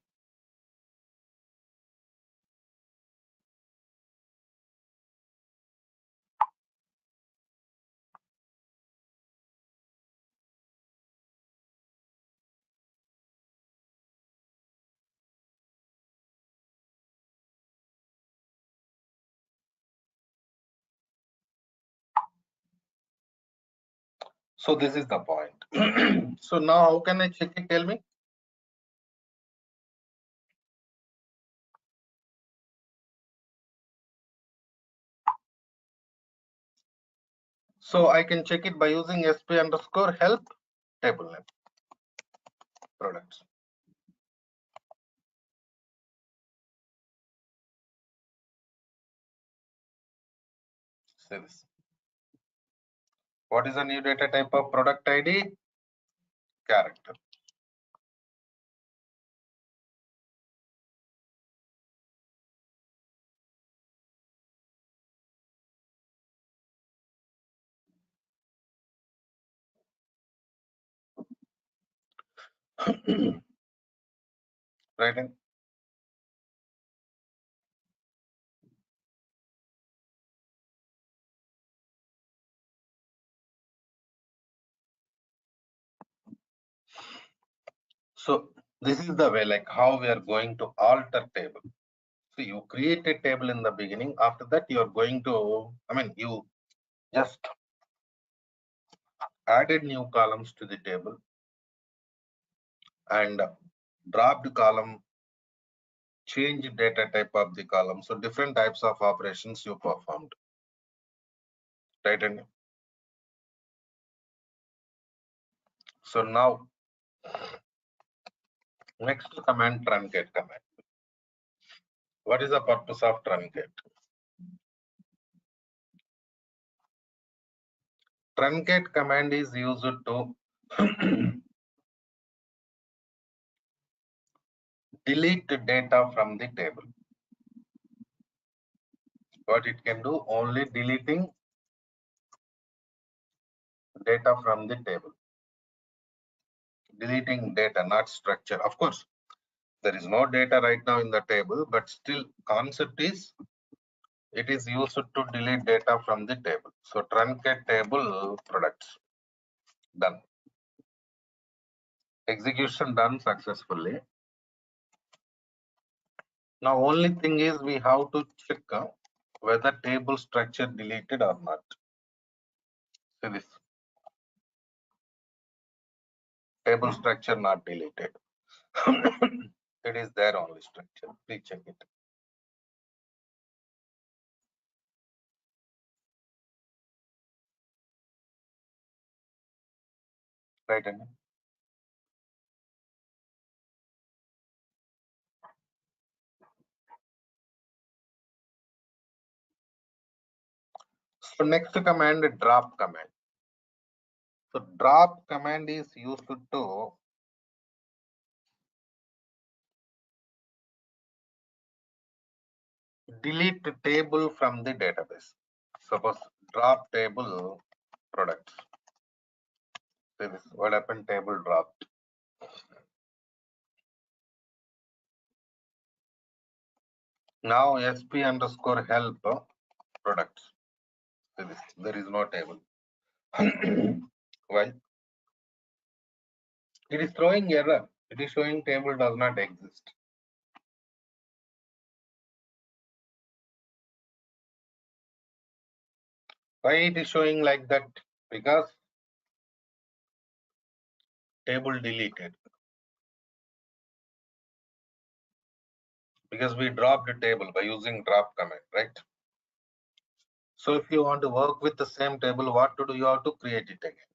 So this is the point. So now how can I check it? Tell me. So I can check it by using sp underscore help table name products. See this. What is the new data type of product ID? Character. Right? And so this is the way, like how we are going to alter table. So you create a table in the beginning. After that, you are going to, you just added new columns to the table and dropped column, change data type of the column. So different types of operations you performed. Right? And so now next command, truncate command. What is the purpose of truncate? Truncate command is used to delete data from the table. What it can do, only deleting data from the table. Deleting data, not structure. Of course, there is no data right now in the table, but still concept is it is used to delete data from the table. So truncate table products done. Execution done successfully. Now only thing is we have to check whether table structure deleted or not. See this. Table structure not deleted. It is there only structure. Please check it. Right, Anna? So next command, drop command. So drop command is used to delete the table from the database. Suppose drop table products. See this, what happened, table dropped. Now sp underscore help products. See this, there is no table. Why? It is throwing error. It is showing table does not exist. Why it is showing like that? Because table deleted. Because we dropped the table by using drop command, right? So if you want to work with the same table, what to do? You have to create it again.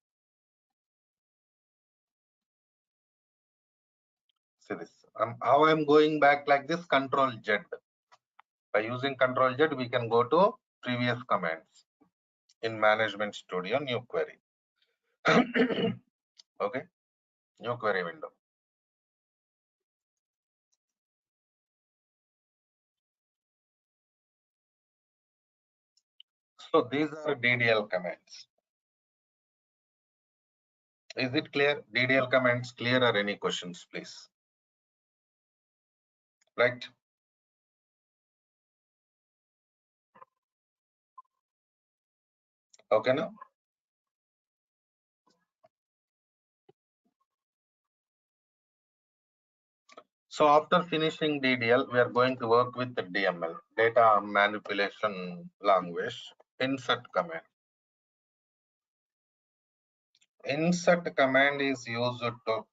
See this. How I'm going back like this, Control Z. By using Control Z, we can go to previous commands in Management Studio, new query. Okay, new query window. So these are DDL commands. Is it clear? DDL commands clear, or any questions, please? Right. Okay, now. So after finishing DDL, we are going to work with the DML, data manipulation language, insert command. Insert command is used to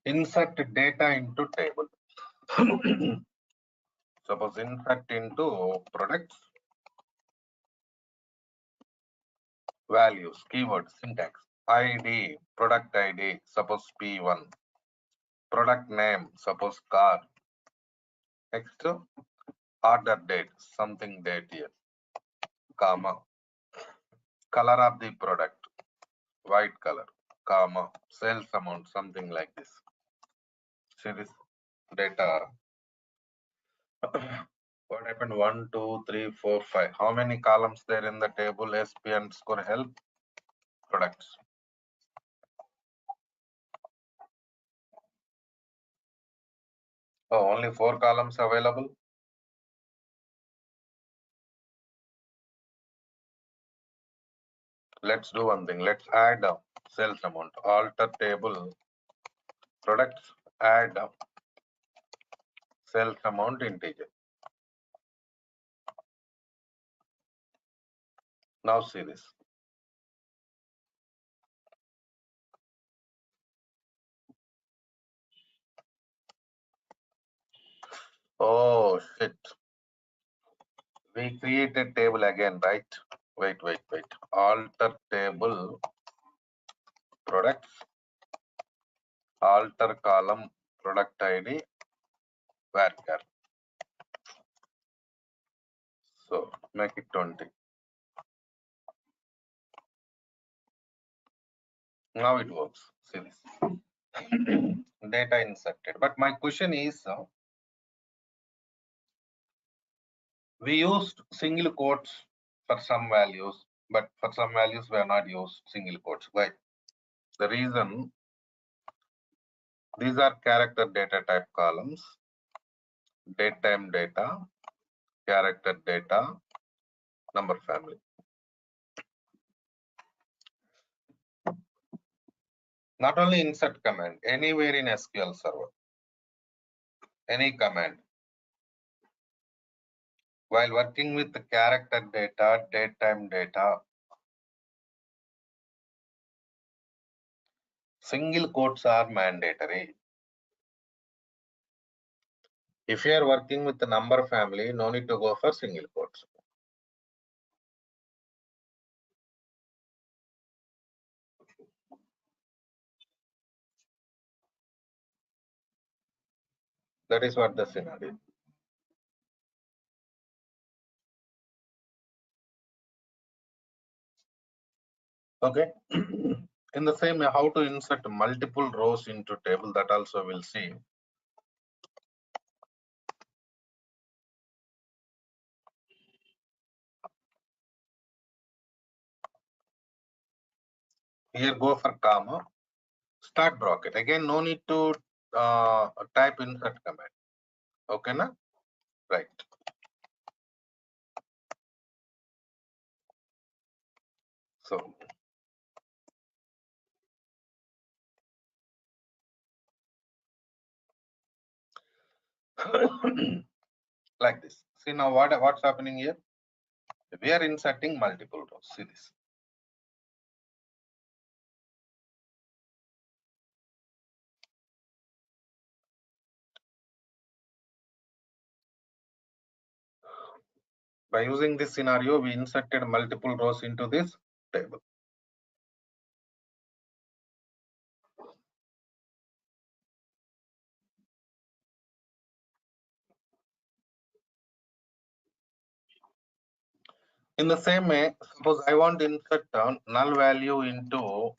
insert data into table. Suppose insert into products, values, keyword, syntax, ID, product ID, suppose P1, product name, suppose car. Next, order date, something date here, comma, color of the product, white color, comma, sales amount, something like this. See this data. What happened? 1, 2, 3, 4, 5. How many columns there in the table? SP underscore help. products. Oh, only 4 columns available. Let's do one thing. Let's add sales amount. Alter table products. Add sales amount integer. Now see this. Oh shit. We created table again, right? Wait. Alter table products. Alter column product ID varchar. So make it 20. Now it works. See this. Data inserted. But my question is, we used single quotes for some values, but for some values we are not used single quotes. Why? The reason, these are character data type columns, date time data, character data, number family. Not only insert command, anywhere in SQL Server, any command. While working with the character data, date time data, single quotes are mandatory. If you are working with the number family, no need to go for single quotes. That is what the scenario. Okay. In the same way, how to insert multiple rows into table, that also we'll see. Here go for comma, start bracket. Again, no need to type insert command. Okay, na? Right. So like this. See now what's happening here? We are inserting multiple rows. See this. By using this scenario, we inserted multiple rows into this table. In the same way, suppose I want to insert null value into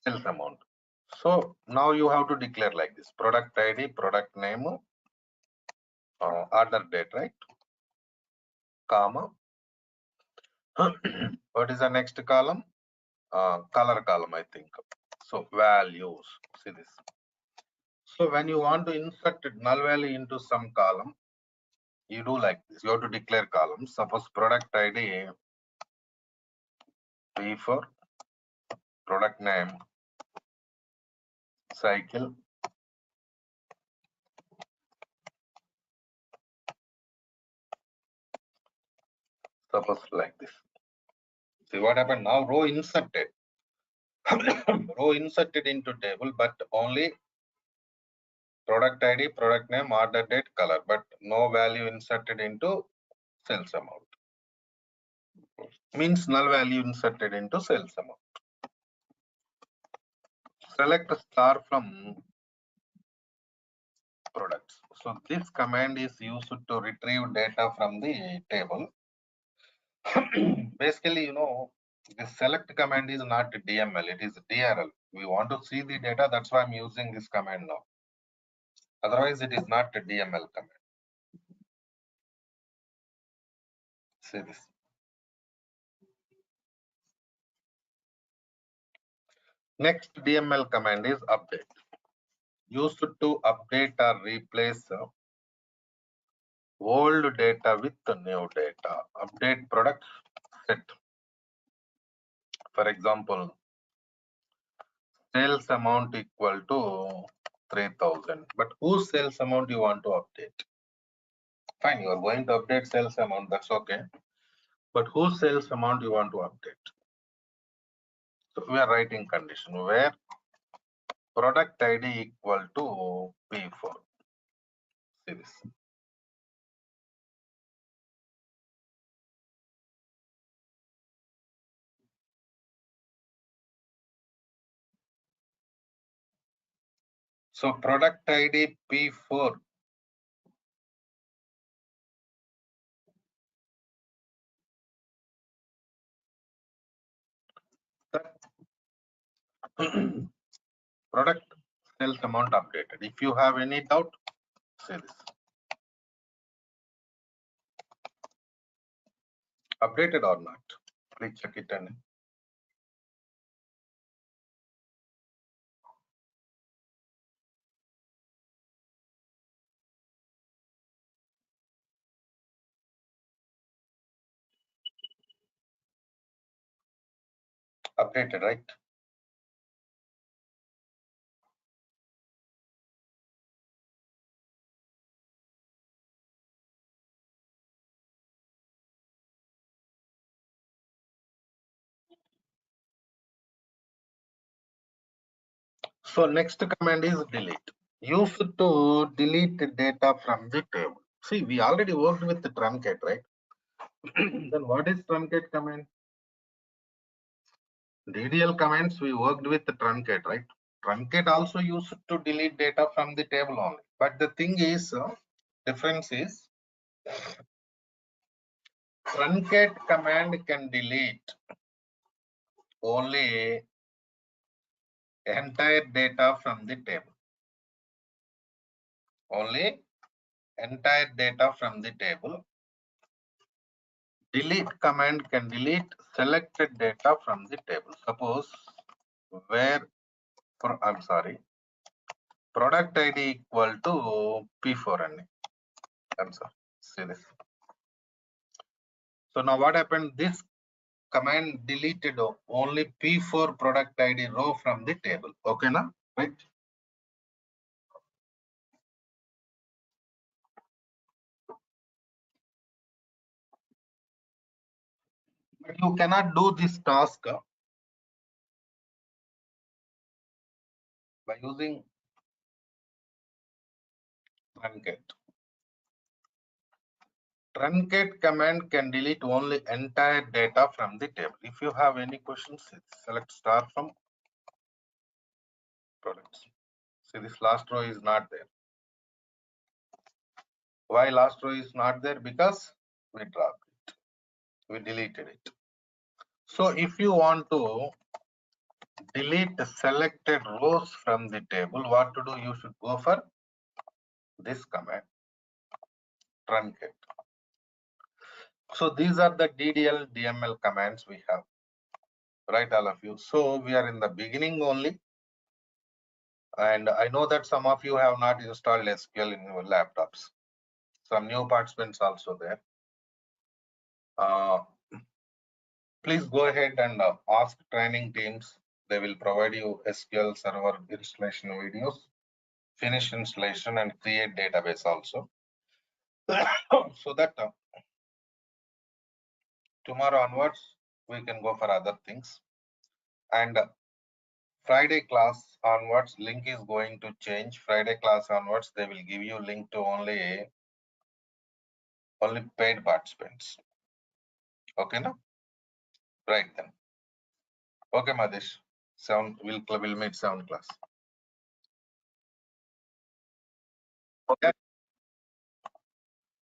sales amount. So now you have to declare like this: product ID, product name, order date, right? Comma. What is the next column? Color column, I think. So values. See this. So when you want to insert null value into some column, you do like this. You have to declare columns. Suppose product ID P for product name cycle. Suppose like this. See what happened now? Row inserted. Row inserted into table, but only product ID, product name, order date, color, but no value inserted into sales amount. Means null value inserted into sales amount. Select star from products. So this command is used to retrieve data from the table. Basically, you know, the select command is not DML, it is DRL. We want to see the data, that's why I'm using this command now. Otherwise, it is not a DML command. See this. Next DML command is update. Used to update or replace old data with new data. Update product set. For example, sales amount equal to 3000. But whose sales amount you want to update? Fine, you are going to update sales amount, that's okay. But whose sales amount you want to update? So we are writing condition where product ID equal to P4. See this. So product ID P4 product sales amount updated. If you have any doubt, say this. Updated or not? Please check it and updated, right? So next command is delete. Used to delete the data from the table. See, we already worked with the truncate, right? Then what is truncate command? DDL commands we worked with the truncate, right? Truncate also used to delete data from the table only. But the thing is, difference is truncate command can delete only entire data from the table. Only entire data from the table. Delete command can delete selected data from the table. Suppose where, I'm sorry, product ID equal to P4 and I'm sorry, see this. So now what happened? This command deleted only P4 product ID row from the table. Okay, now, right? But you cannot do this task by using truncate. Truncate command can delete only entire data from the table. If you have any questions, select star from products. See, this last row is not there. Why last row is not there? Because we dropped it. We deleted it. So if you want to delete the selected rows from the table, what to do? You should go for this command, truncate. So these are the DDL, DML commands we have, right, all of you. So we are in the beginning only. And I know that some of you have not installed SQL in your laptops. Some new participants also there. Please go ahead and ask training teams. They will provide you SQL Server installation videos, finish installation and create database also. So that tomorrow onwards, we can go for other things. And Friday class onwards, link is going to change. Friday class onwards, they will give you link to only paid participants. Okay, no? Right then. Okay, Madesh. We'll meet 7 class. Okay.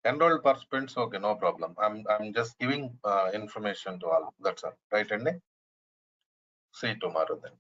Enrolled participants, okay, no problem. I'm just giving information to all. That's all. Right, Andy? See you tomorrow then.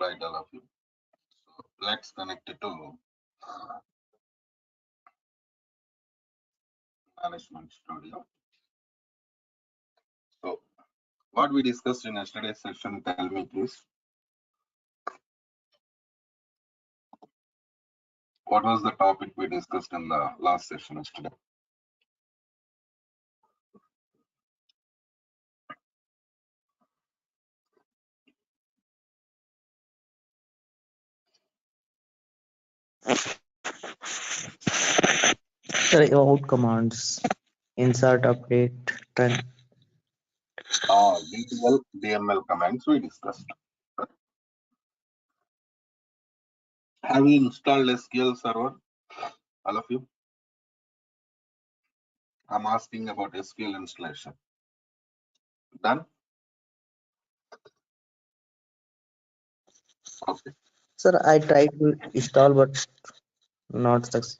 Right, all of you. So let's connect it to Management Studio. So what we discussed in yesterday's session, tell me please. What was the topic we discussed in the last session yesterday? Sir, out commands. Insert, update, run. DTL, DML commands we discussed. Have you installed SQL Server? All of you? I'm asking about SQL installation. Done? Okay. Sir, I tried to install but not success.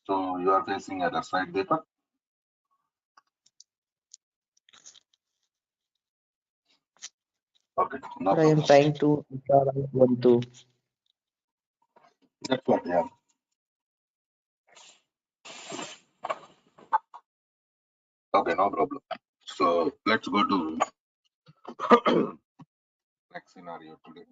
So you are facing errors, right, Deepak? Okay, no Sir, I am problem. trying to install Ubuntu. That's what, yeah. Okay, no problem. So let's go to next scenario today.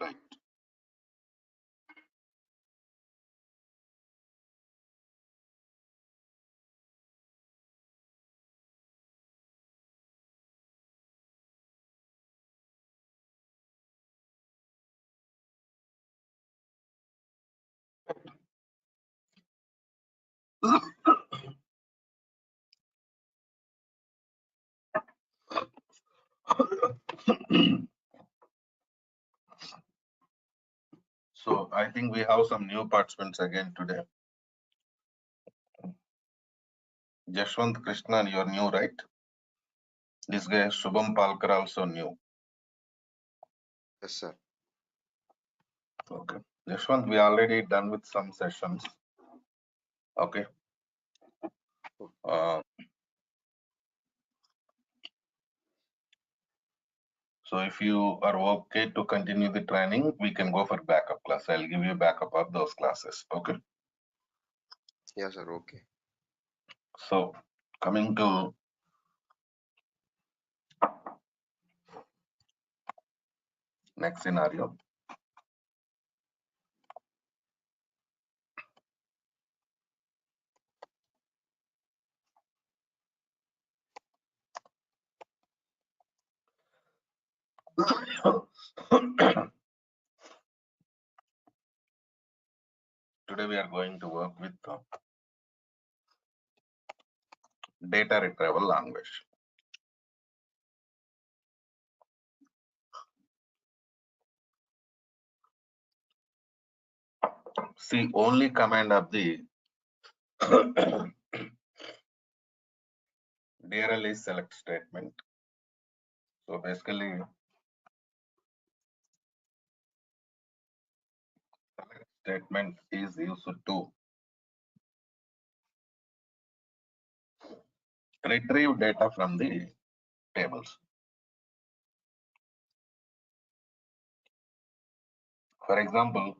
Right. So I think we have some new participants again today. Jashwant Krishnan, you're new, right? This guy Shubham Palkar also new. Yes, sir. Okay. Jashwant, we already done with some sessions. Okay. So if you are okay to continue the training, we can go for backup class. I'll give you backup of those classes. Okay. Yes, sir. Okay. So coming to next scenario. Today we are going to work with data retrieval language. See, only command of the DRL is select statement. So basically, select statement is used to retrieve data from the tables. For example,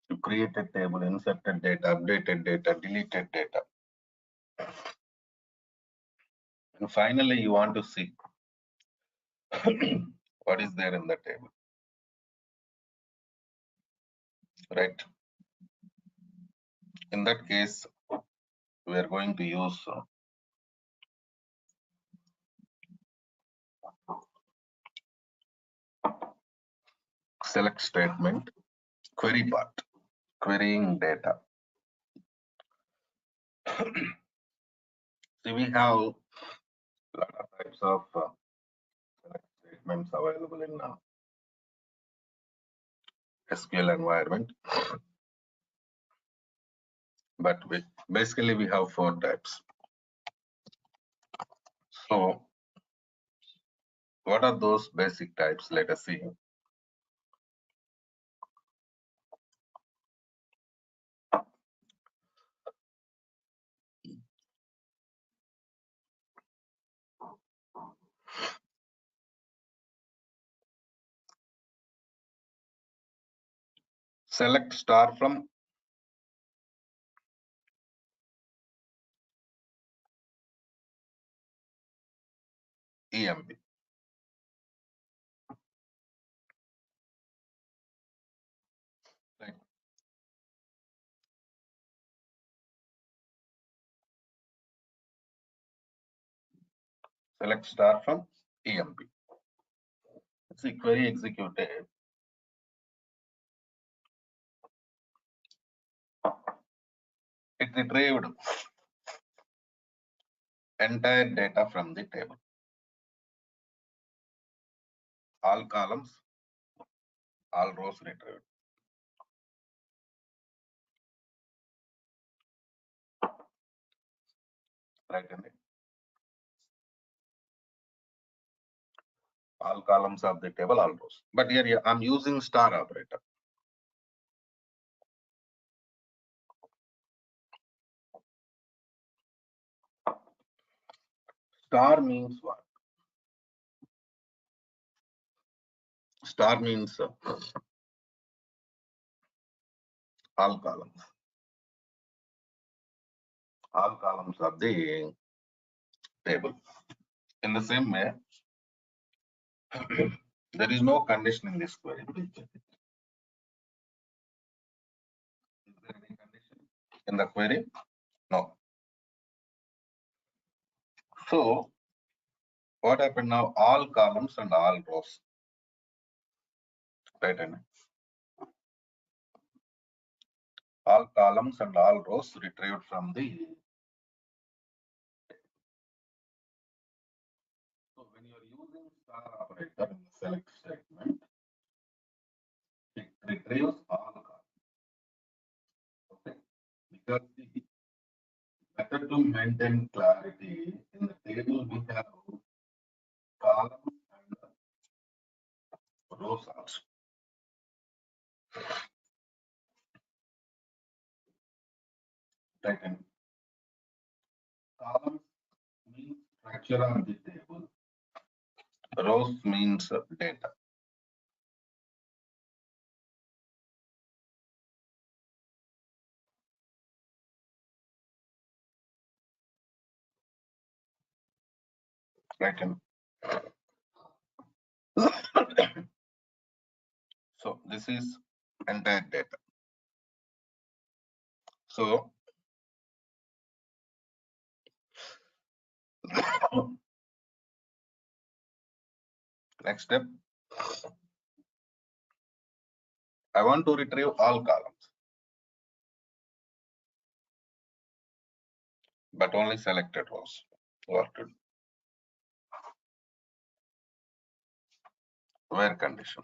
you create a table, inserted data, updated data, deleted data. And finally, you want to see what is there in the table, right? In that case, we are going to use select statement, query part, querying data. See, we have a lot of types of select statements available in SQL environment, but basically we have 4 types. So What are those basic types? Let us see. Select star from EMP. Right. Select star from EMP. See, query executed. It retrieved entire data from the table. All columns, all rows retrieved. Right. All columns of the table, all rows. But here I'm using star operator. Star means what? Star means all columns. All columns of the table. In the same way, there is no condition in this query. Please check it. Is there any condition in the query? No. So what happened now? All columns and all rows. Right. And all columns and all rows retrieved from the. So when you are using star operator in the select statement, it retrieves all columns. Okay. Because the better to maintain clarity in the table, we have columns and rows also. Right. And columns means structure of the table. Rows means data. Right. And so this is entire data. So next step, I want to retrieve all columns, but only selected rows. What to do? Where condition?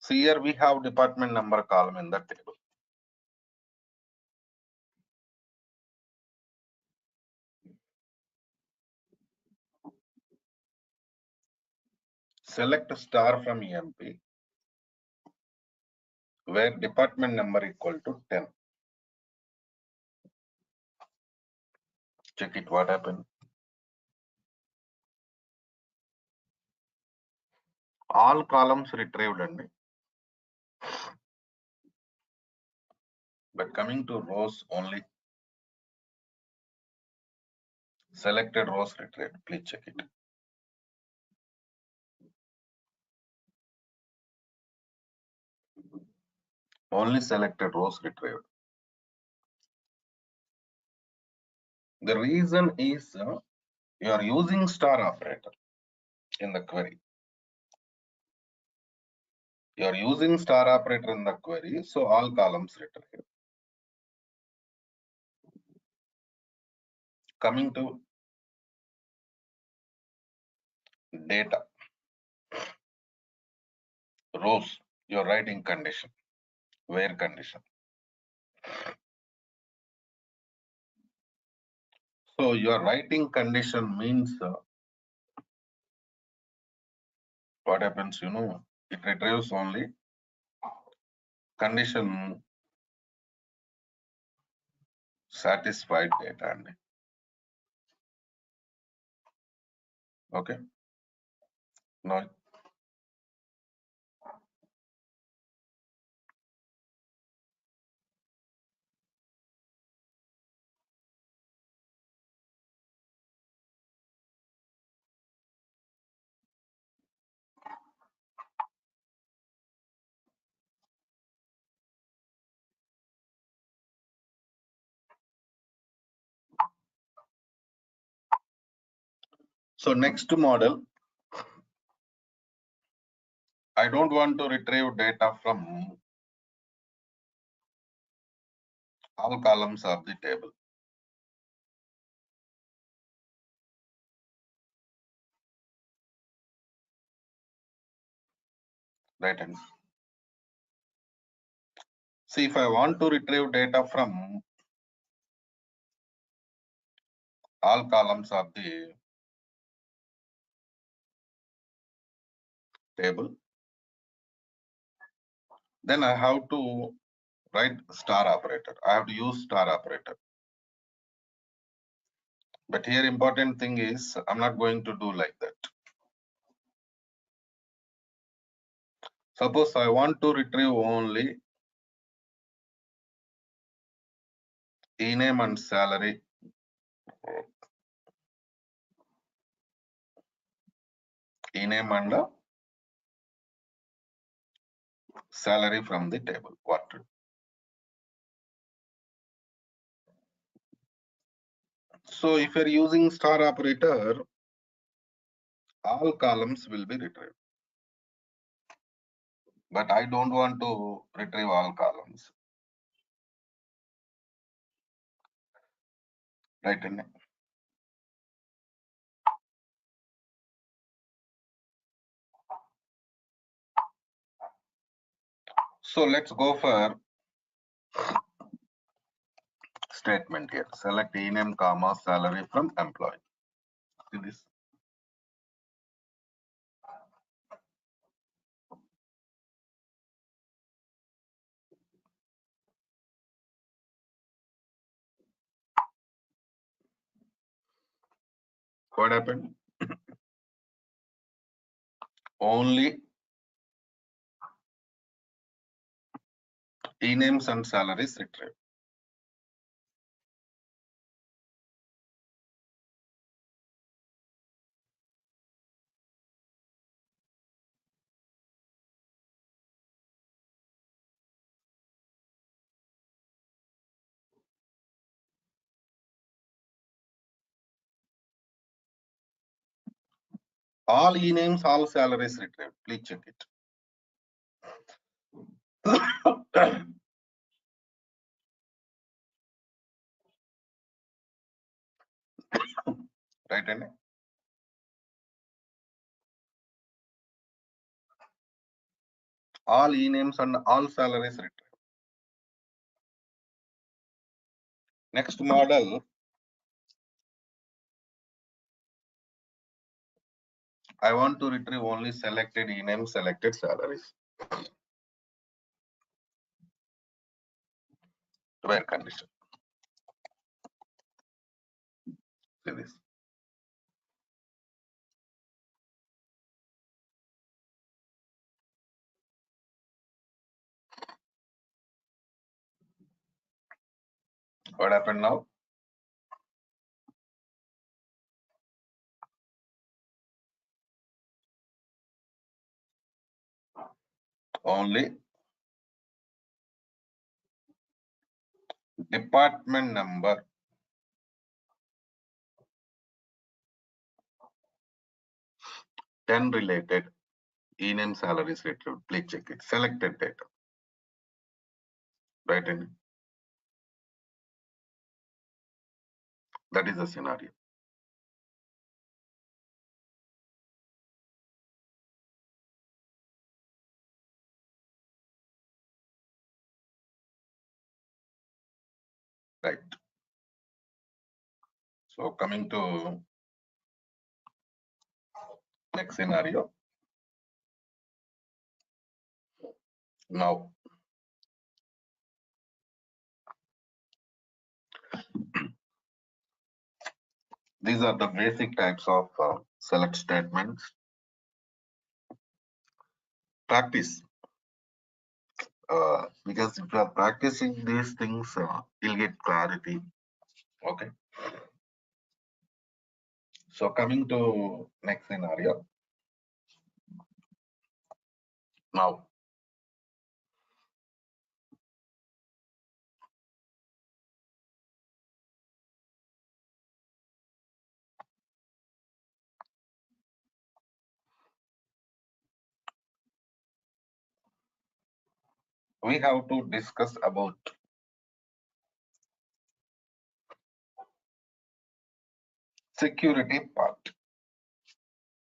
See, here we have department number column in the table. Select star from EMP where department number equal to 10. Check it, what happened. All columns retrieved only. But coming to rows only. Selected rows retrieved. Please check it. Only selected rows retrieved. The reason is you are using star operator in the query. You are using star operator in the query, so all columns retrieved. Coming to data, rows, you are writing condition, where condition. So your writing condition means what happens, it retrieves only condition satisfied data. Okay. Now, so next model, I don't want to retrieve data from all columns of the table. Right. And see, if I want to retrieve data from all columns of the table, then I have to write star operator. I have to use star operator. But here important thing is I'm not going to do like that. Suppose I want to retrieve only e-name and salary. E-name and salary from the table. What to do? So if you're using star operator, all columns will be retrieved. But I don't want to retrieve all columns. Right. So let's go for statement here. Select e-name, comma, salary from employee. See this? What happened? Only e-names and salaries retrieved. All e-names, all salaries retrieved. Please check it. Right, and all e-names and all salaries retrieved. Next model, I want to retrieve only selected e-names, selected salaries. Where condition? See this. What happened now? Only department number, ten related e-name salaries retrieved. Please check it. Selected data. Right, and that is the scenario. Right. So coming to next scenario. Now, these are the basic types of select statements. Practice, because if you are practicing these things, you'll get clarity. Okay. So coming to next scenario. Now, we have to discuss about security part.